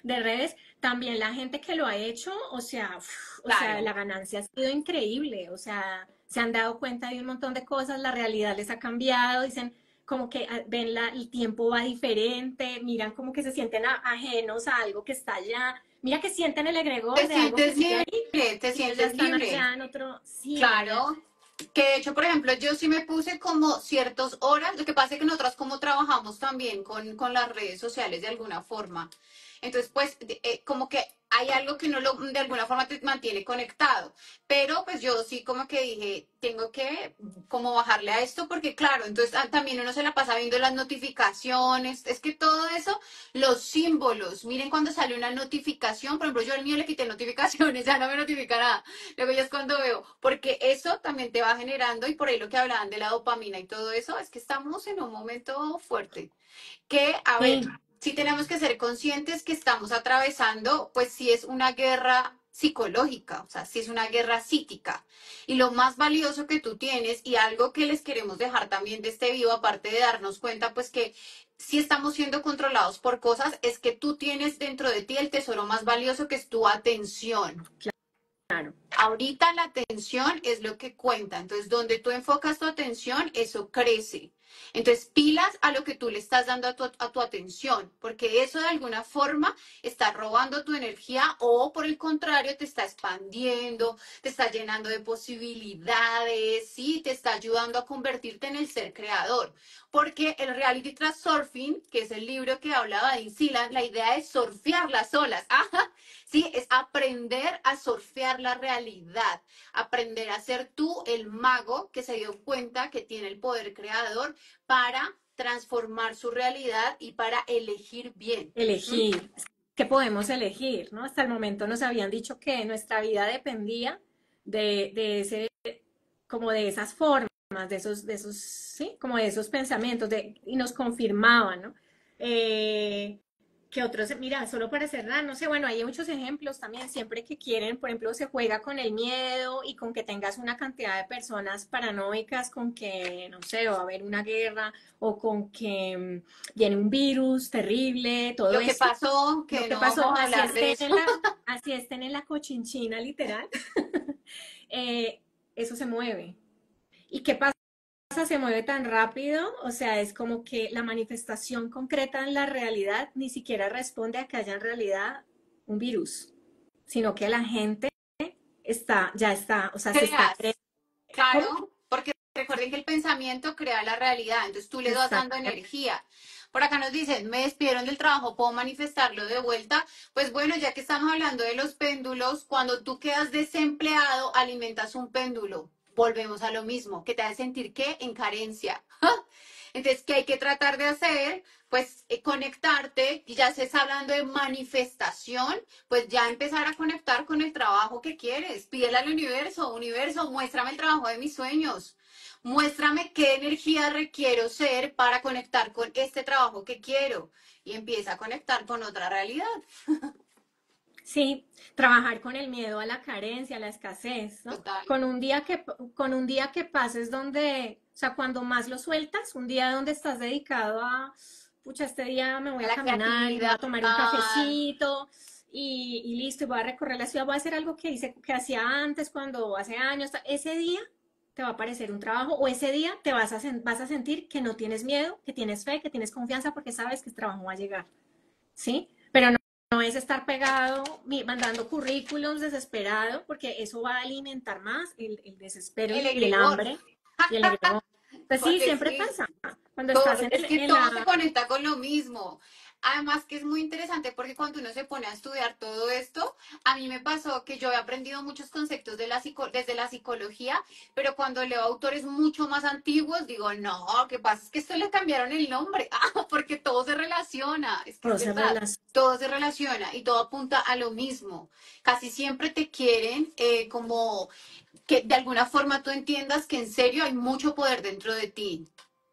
Speaker 2: de redes, también la gente que lo ha hecho, o sea,
Speaker 1: Claro.
Speaker 2: la ganancia ha sido increíble, o sea, se han dado cuenta de un montón de cosas, la realidad les ha cambiado, dicen como que ven el tiempo va diferente, miran como que se sienten ajenos a algo que está allá, mira que sienten el egregor
Speaker 1: Te
Speaker 2: de algo que
Speaker 1: sientes
Speaker 2: sigue
Speaker 1: libre,
Speaker 2: ahí
Speaker 1: te
Speaker 2: y ellos ya
Speaker 1: sientes
Speaker 2: están
Speaker 1: libre.
Speaker 2: allá en otro, sí, allá,
Speaker 1: Claro, que de hecho, por ejemplo, yo sí me puse como ciertas horas, lo que pasa es que nosotras como trabajamos también con las redes sociales de alguna forma, entonces pues como que hay algo que de alguna forma te mantiene conectado, pero pues yo sí como que dije, tengo que como bajarle a esto porque claro, entonces también uno se la pasa viendo las notificaciones, es que todo eso, los símbolos, miren cuando sale una notificación, por ejemplo, yo al mío le quité notificaciones, ya no me notifica nada. Luego ya es cuando veo, porque eso también te va generando, y por ahí lo que hablaban de la dopamina y todo eso, es que estamos en un momento fuerte. Que, a ver,
Speaker 2: sí,
Speaker 1: sí tenemos que ser conscientes que estamos atravesando, pues sí es una guerra psicológica, o sea, sí es una guerra psíquica. Y lo más valioso que tú tienes, y algo que les queremos dejar también de este vivo, aparte de darnos cuenta, pues que si estamos siendo controlados por cosas, es que tú tienes dentro de ti el tesoro más valioso que es tu atención.
Speaker 2: claro,
Speaker 1: Ahorita la atención es lo que cuenta. Entonces, donde tú enfocas tu atención, eso crece. Entonces, pilas a lo que tú le estás dando a tu atención, porque eso de alguna forma está robando tu energía o por el contrario te está expandiendo, te está llenando de posibilidades, sí, te está ayudando a convertirte en el ser creador. Porque el Reality Transurfing, que es el libro que hablaba de Insilan, la idea es surfear las olas. Ajá, sí, es aprender a surfear la realidad, aprender a ser tú el mago que se dio cuenta que tiene el poder creador para transformar su realidad y para elegir bien. ¿Mm?
Speaker 2: elegir, que podemos elegir, ¿no? Hasta el momento nos habían dicho que nuestra vida dependía de ese, como de esas formas, sí, como de esos pensamientos, y nos confirmaban, ¿no? Que otros, mira, solo para cerrar, no sé, bueno, hay muchos ejemplos también, siempre que quieren, por ejemplo, se juega con el miedo y con que tengas una cantidad de personas paranoicas con que, no sé, va a haber una guerra o con que viene un virus terrible, todo
Speaker 1: Lo que
Speaker 2: esto.
Speaker 1: pasó,
Speaker 2: Lo
Speaker 1: que
Speaker 2: que
Speaker 1: no
Speaker 2: pasó,
Speaker 1: vamos a hablar de eso.
Speaker 2: así estén en la cochinchina literal, eh, eso se mueve. ¿Y qué pasa? Se mueve tan rápido, o sea, es como que la manifestación concreta en la realidad ni siquiera responde a que haya en realidad un virus, sino que la gente ya está, o sea, se está,
Speaker 1: Creas,
Speaker 2: ¿cómo?
Speaker 1: claro, porque recuerden que el pensamiento crea la realidad, entonces tú le vas dando
Speaker 2: Exacto.
Speaker 1: energía. Por acá nos dicen, me despidieron del trabajo, ¿puedo manifestarlo de vuelta? Pues bueno, ya que estamos hablando de los péndulos, cuando tú quedas desempleado, alimentas un péndulo. Volvemos a lo mismo, que te hace sentir que en carencia. Entonces, ¿qué hay que tratar de hacer? Pues conectarte, y ya se está hablando de manifestación, pues ya empezar a conectar con el trabajo que quieres. Pídele al universo, universo, muéstrame el trabajo de mis sueños. Muéstrame qué energía requiero ser para conectar con este trabajo que quiero. Y empieza a conectar con otra realidad.
Speaker 2: Sí, trabajar con el miedo a la carencia, a la escasez, ¿no?
Speaker 1: Total.
Speaker 2: Con un día que pases donde, o sea, cuando más lo sueltas, un día donde estás dedicado a, pucha, este día me voy
Speaker 1: A
Speaker 2: a
Speaker 1: la
Speaker 2: caminar y me voy
Speaker 1: creatividad.
Speaker 2: a tomar un cafecito y listo, y voy a recorrer la ciudad, voy a hacer algo que hacía antes, cuando hace años, ese día te va a aparecer un trabajo o ese día vas a sentir que no tienes miedo, que tienes fe, que tienes confianza porque sabes que el trabajo va a llegar, ¿sí? Pero no es estar pegado, mandando currículums desesperado, porque eso va a alimentar más el desespero
Speaker 1: El
Speaker 2: y el
Speaker 1: egregor.
Speaker 2: hambre y el egregor. Pues sí,
Speaker 1: Porque
Speaker 2: siempre
Speaker 1: sí.
Speaker 2: pasa. Cuando estás en,
Speaker 1: Es que
Speaker 2: en
Speaker 1: todo se
Speaker 2: la...
Speaker 1: conecta con lo mismo. Además que es muy interesante porque cuando uno se pone a estudiar todo esto, a mí me pasó que yo he aprendido muchos conceptos desde la psicología, pero cuando leo autores mucho más antiguos, digo, no, ¿qué pasa? Es que esto le cambiaron el nombre, porque todo se relaciona, es que es
Speaker 2: Todo se
Speaker 1: verdad,
Speaker 2: relaciona.
Speaker 1: todo se relaciona y todo apunta a lo mismo. Casi siempre te quieren como que de alguna forma tú entiendas que en serio hay mucho poder dentro de ti.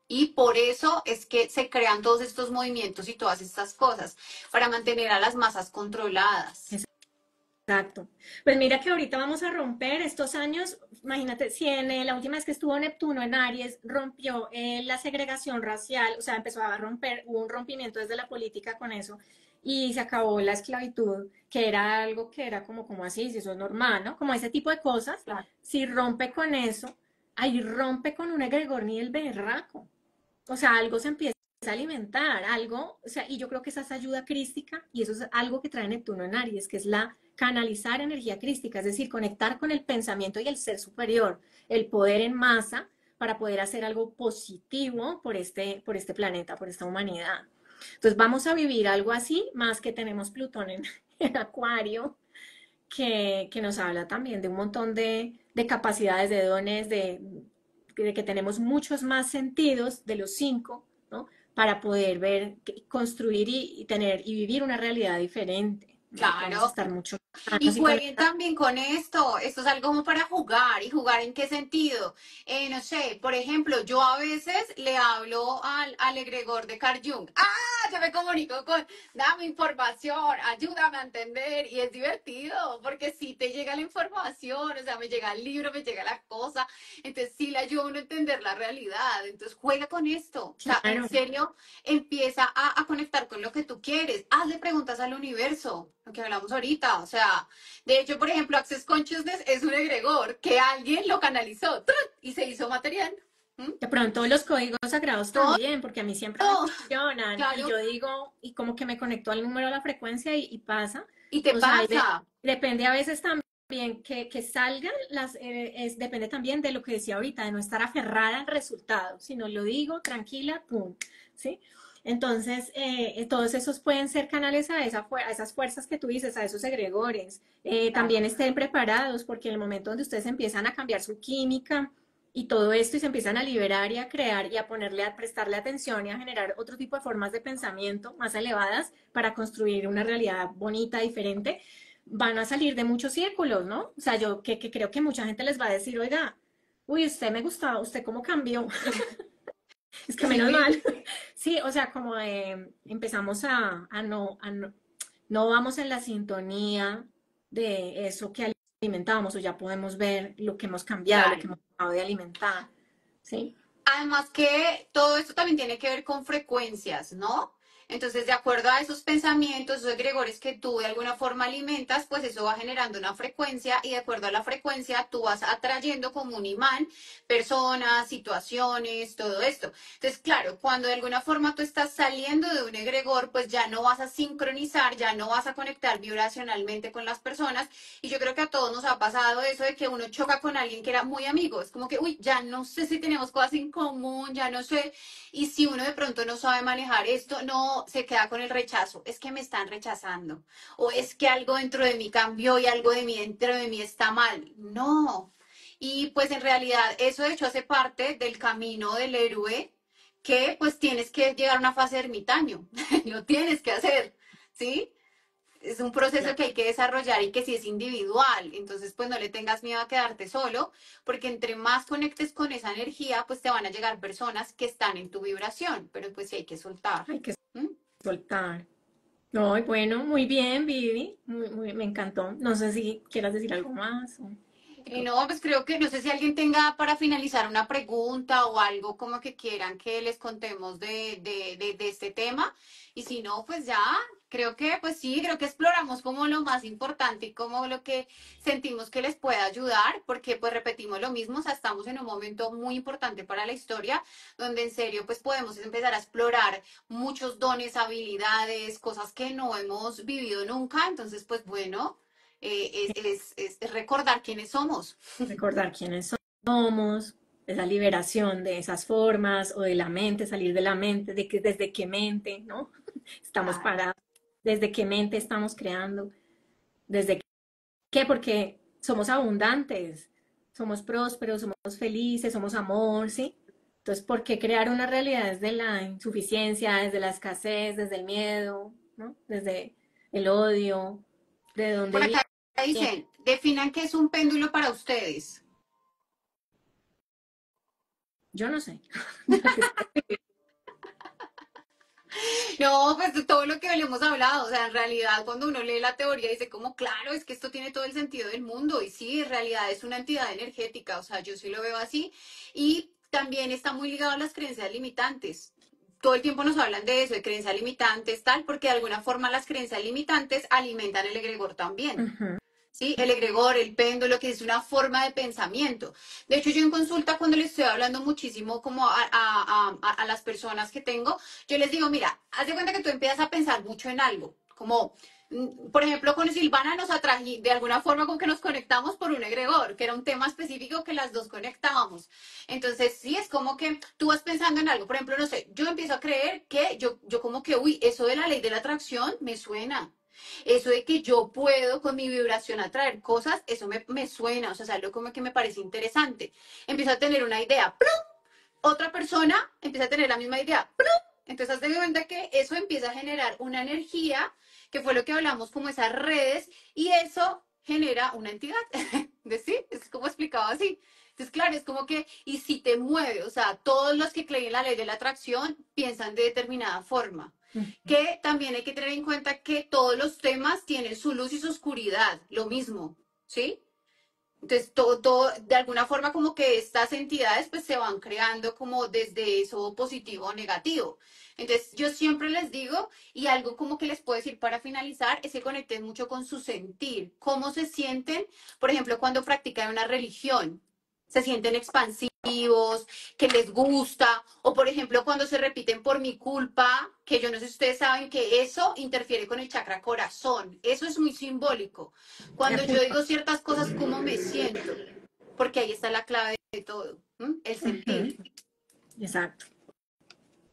Speaker 1: Y por eso es que se crean todos estos movimientos y todas estas cosas, para mantener a las masas controladas.
Speaker 2: Exacto. Pues mira que ahorita vamos a romper estos años. Imagínate, si la última vez que estuvo Neptuno en Aries rompió la segregación racial, o sea, empezó a romper, hubo un rompimiento desde la política con eso y se acabó la esclavitud, que era algo que era como así, si eso es normal, ¿no? Como ese tipo de cosas.
Speaker 1: Claro.
Speaker 2: Si rompe con eso, ahí rompe con un egregor ni el berraco. O sea, algo se empieza a alimentar, algo, o sea, y yo creo que esa es ayuda crística y eso es algo que trae Neptuno en Aries, que es la canalizar energía crística, es decir, conectar con el pensamiento y el ser superior, el poder en masa para poder hacer algo positivo por este planeta, por esta humanidad. Entonces vamos a vivir algo así, más que tenemos Plutón en Acuario, que nos habla también de un montón de capacidades, de dones, de que tenemos muchos más sentidos de los 5, ¿no? Para poder ver, construir y tener y vivir una realidad diferente, ¿no? Que vamos a
Speaker 1: Claro.
Speaker 2: estar mucho
Speaker 1: Y
Speaker 2: más y
Speaker 1: jueguen
Speaker 2: conectados.
Speaker 1: también con esto. Esto es algo como para jugar. ¿Y jugar en qué sentido? No sé, por ejemplo, yo a veces le hablo al egregor de Carl Jung. ¡Ah! Yo me comunico con, dame información, ayúdame a entender. Y es divertido, porque si te llega la información, o sea, me llega el libro, me llega la cosa. Entonces sí le ayuda a uno a entender la realidad. Entonces juega con esto. O sea, en
Speaker 2: Claro,
Speaker 1: serio, empieza a conectar con lo que tú quieres. Hazle preguntas al universo, lo que hablamos ahorita. O sea, de hecho, por ejemplo, Access Consciousness es un egregor que alguien lo canalizó ¡tran! Y se hizo material. ¿Mm?
Speaker 2: de pronto los códigos sagrados
Speaker 1: Todo,
Speaker 2: también, porque a mí siempre me funcionan y
Speaker 1: claro,
Speaker 2: yo digo, y como que me conecto al número de la frecuencia y pasa.
Speaker 1: y te
Speaker 2: O sea,
Speaker 1: pasa.
Speaker 2: depende a veces también que salgan, depende también de lo que decía ahorita, de no estar aferrada al resultado, sino lo digo tranquila, pum, ¿sí? Entonces, todos esos pueden ser canales a esas fuerzas que tú dices, a esos egregores.
Speaker 1: Claro.
Speaker 2: También estén preparados, porque en el momento donde ustedes empiezan a cambiar su química, y todo esto y se empiezan a liberar y a crear y a prestarle atención y a generar otro tipo de formas de pensamiento más elevadas para construir una realidad bonita, diferente, van a salir de muchos círculos, ¿no? O sea, yo que creo que mucha gente les va a decir, oiga, uy, usted me gustaba, usted cómo cambió, es que menos
Speaker 1: Sí,
Speaker 2: mal. Sí, o sea, como empezamos no vamos en la sintonía de eso que alimentábamos o ya podemos ver lo que hemos cambiado, lo que
Speaker 1: claro.
Speaker 2: hemos dejado de alimentar, ¿sí?
Speaker 1: Además que todo esto también tiene que ver con frecuencias, ¿no? Entonces, de acuerdo a esos pensamientos, esos egregores que tú de alguna forma alimentas, pues eso va generando una frecuencia y de acuerdo a la frecuencia tú vas atrayendo como un imán personas, situaciones, todo esto. Entonces, claro, cuando de alguna forma tú estás saliendo de un egregor, pues ya no vas a sincronizar, ya no vas a conectar vibracionalmente con las personas. Y yo creo que a todos nos ha pasado eso de que uno choca con alguien que era muy amigo. Es como que, uy, ya no sé si tenemos cosas en común, ya no sé. Y si uno de pronto no sabe manejar esto, no se queda con el rechazo. Es que me están rechazando. O es que algo dentro de mí cambió y algo de mí dentro de mí está mal. No. Y pues en realidad eso de hecho hace parte del camino del héroe que pues tienes que llegar a una fase de ermitaño. Lo tienes que hacer, ¿sí? Es un proceso
Speaker 2: Claro.
Speaker 1: que hay que desarrollar y que sí es individual. Entonces, pues no le tengas miedo a quedarte solo, porque entre más conectes con esa energía, pues te van a llegar personas que están en tu vibración, pero pues sí hay que soltar.
Speaker 2: Hay que
Speaker 1: ¿Mm?
Speaker 2: soltar. No, y bueno, muy bien, Vivi. Me encantó. No sé si quieras decir algo más.
Speaker 1: Y no, pues creo que no sé si alguien tenga para finalizar una pregunta o algo como que quieran que les contemos de este tema. Y si no, pues ya, creo que, pues sí, creo que exploramos como lo más importante y como lo que sentimos que les puede ayudar, porque pues repetimos lo mismo, o sea, estamos en un momento muy importante para la historia, donde en serio pues podemos empezar a explorar muchos dones, habilidades, cosas que no hemos vivido nunca. Entonces, pues bueno es recordar quiénes somos.
Speaker 2: Recordar quiénes somos, esa liberación de esas formas o de la mente, salir de la mente, de que desde qué mente, ¿no? Estamos
Speaker 1: Claro.
Speaker 2: parados, desde qué mente estamos creando, desde qué, porque somos abundantes, somos prósperos, somos felices, somos amor, ¿sí? Entonces, ¿por qué crear una realidad desde la insuficiencia, desde la escasez, desde el miedo, ¿no? Desde el odio, de
Speaker 1: Por
Speaker 2: dónde
Speaker 1: acá
Speaker 2: viene?
Speaker 1: dicen, definan qué es un péndulo para ustedes.
Speaker 2: Yo no sé.
Speaker 1: No, pues de todo lo que le hemos hablado, o sea, en realidad cuando uno lee la teoría dice como, claro, es que esto tiene todo el sentido del mundo y sí, en realidad es una entidad energética, o sea, yo sí lo veo así y también está muy ligado a las creencias limitantes. Todo el tiempo nos hablan de eso, de creencias limitantes, tal, porque de alguna forma las creencias limitantes alimentan el egregor también.
Speaker 2: Ujú.
Speaker 1: ¿Sí? El egregor, el péndulo, que es una forma de pensamiento. De hecho, yo en consulta, cuando les estoy hablando muchísimo como a las personas que tengo, yo les digo, mira, haz de cuenta que tú empiezas a pensar mucho en algo, como, por ejemplo, con Silvana nos atrají, de alguna forma como que nos conectamos por un egregor, que era un tema específico que las dos conectábamos. Entonces, sí, es como que tú vas pensando en algo, por ejemplo, no sé, yo empiezo a creer que yo como que, uy, eso de la ley de la atracción me suena. Eso de que yo puedo con mi vibración atraer cosas, eso me suena, o sea, es algo como que me parece interesante. Empiezo a tener una idea, ¡plum! Otra persona empieza a tener la misma idea, ¡plum! Entonces, haz de cuenta que eso empieza a generar una energía, que fue lo que hablamos como esas redes, y eso genera una entidad. ¿De sí? Es como explicado así. Entonces, claro, es como que, y si te mueve, o sea, todos los que creen en la ley de la atracción piensan de determinada forma. Que también hay que tener en cuenta que todos los temas tienen su luz y su oscuridad, lo mismo, ¿sí? Entonces, de alguna forma como que estas entidades pues se van creando como desde eso positivo o negativo. Entonces, yo siempre les digo, y algo como que les puedo decir para finalizar, es que conecten mucho con su sentir, cómo se sienten, por ejemplo, cuando practican una religión, se sienten expansivos, que les gusta, o por ejemplo, cuando se repiten por mi culpa, que yo no sé si ustedes saben que eso interfiere con el chakra corazón, eso es muy simbólico. Cuando yo digo ciertas cosas, ¿cómo me siento? Porque ahí está la clave de todo, ¿m? El sentir.
Speaker 2: Ujú. Exacto.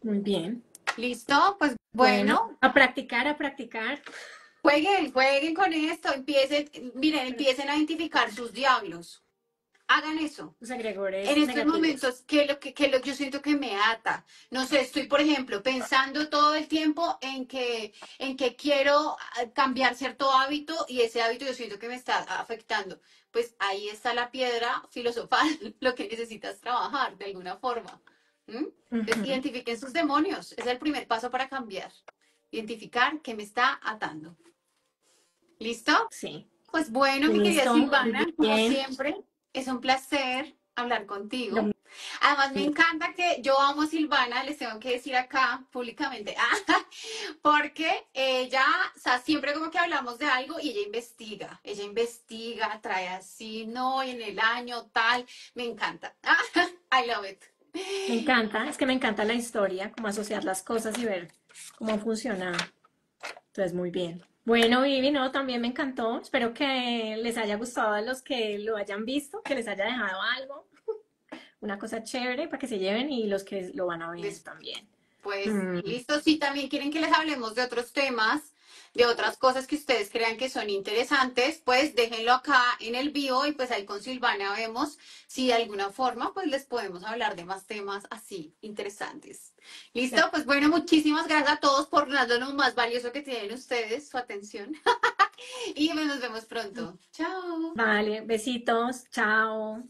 Speaker 2: Muy bien.
Speaker 1: ¿Listo? Pues
Speaker 2: Bueno,
Speaker 1: bueno,
Speaker 2: a practicar, a practicar.
Speaker 1: jueguen con esto, empiecen, miren, empiecen a identificar sus diablos. Hagan eso.
Speaker 2: Los
Speaker 1: En
Speaker 2: agregores
Speaker 1: estos
Speaker 2: negativos.
Speaker 1: momentos, ¿qué es lo que yo siento que me ata? No sé, estoy, por ejemplo, pensando todo el tiempo en que quiero cambiar cierto hábito y ese hábito yo siento que me está afectando. Pues ahí está la piedra filosofal, lo que necesitas trabajar de alguna forma. ¿Mm? Entonces,
Speaker 2: Ujú.
Speaker 1: identifiquen sus demonios. Es el primer paso para cambiar. Identificar qué me está atando. ¿Listo?
Speaker 2: Sí.
Speaker 1: Pues bueno, mi querida
Speaker 2: Listo. Muy
Speaker 1: Silvana, como
Speaker 2: bien.
Speaker 1: siempre, es un placer hablar
Speaker 2: Lo
Speaker 1: contigo. Además, me
Speaker 2: Sí,
Speaker 1: encanta que yo amo a Silvana, les tengo que decir acá públicamente, porque ella, o sea, siempre como que hablamos de algo y ella investiga, trae así, no, y en el año tal, me encanta. I love it.
Speaker 2: me encanta, es que me encanta la historia, como asociar las cosas y ver cómo funciona. Entonces, muy bien. Bueno, Vivi, no, también me encantó. Espero que les haya gustado a los que lo hayan visto, que les haya dejado algo, una cosa chévere para que se lleven y los que lo van a ver también.
Speaker 1: Pues
Speaker 2: Mm,
Speaker 1: listo, si también quieren que les hablemos de otros temas, de otras cosas que ustedes crean que son interesantes, pues déjenlo acá en el bio y pues ahí con Silvana vemos si de alguna forma pues les podemos hablar de más temas así interesantes. Listo, pues bueno, muchísimas gracias a todos por darnos lo más valioso que tienen ustedes, su atención. Y pues, nos vemos pronto. Chao.
Speaker 2: vale, besitos, chao.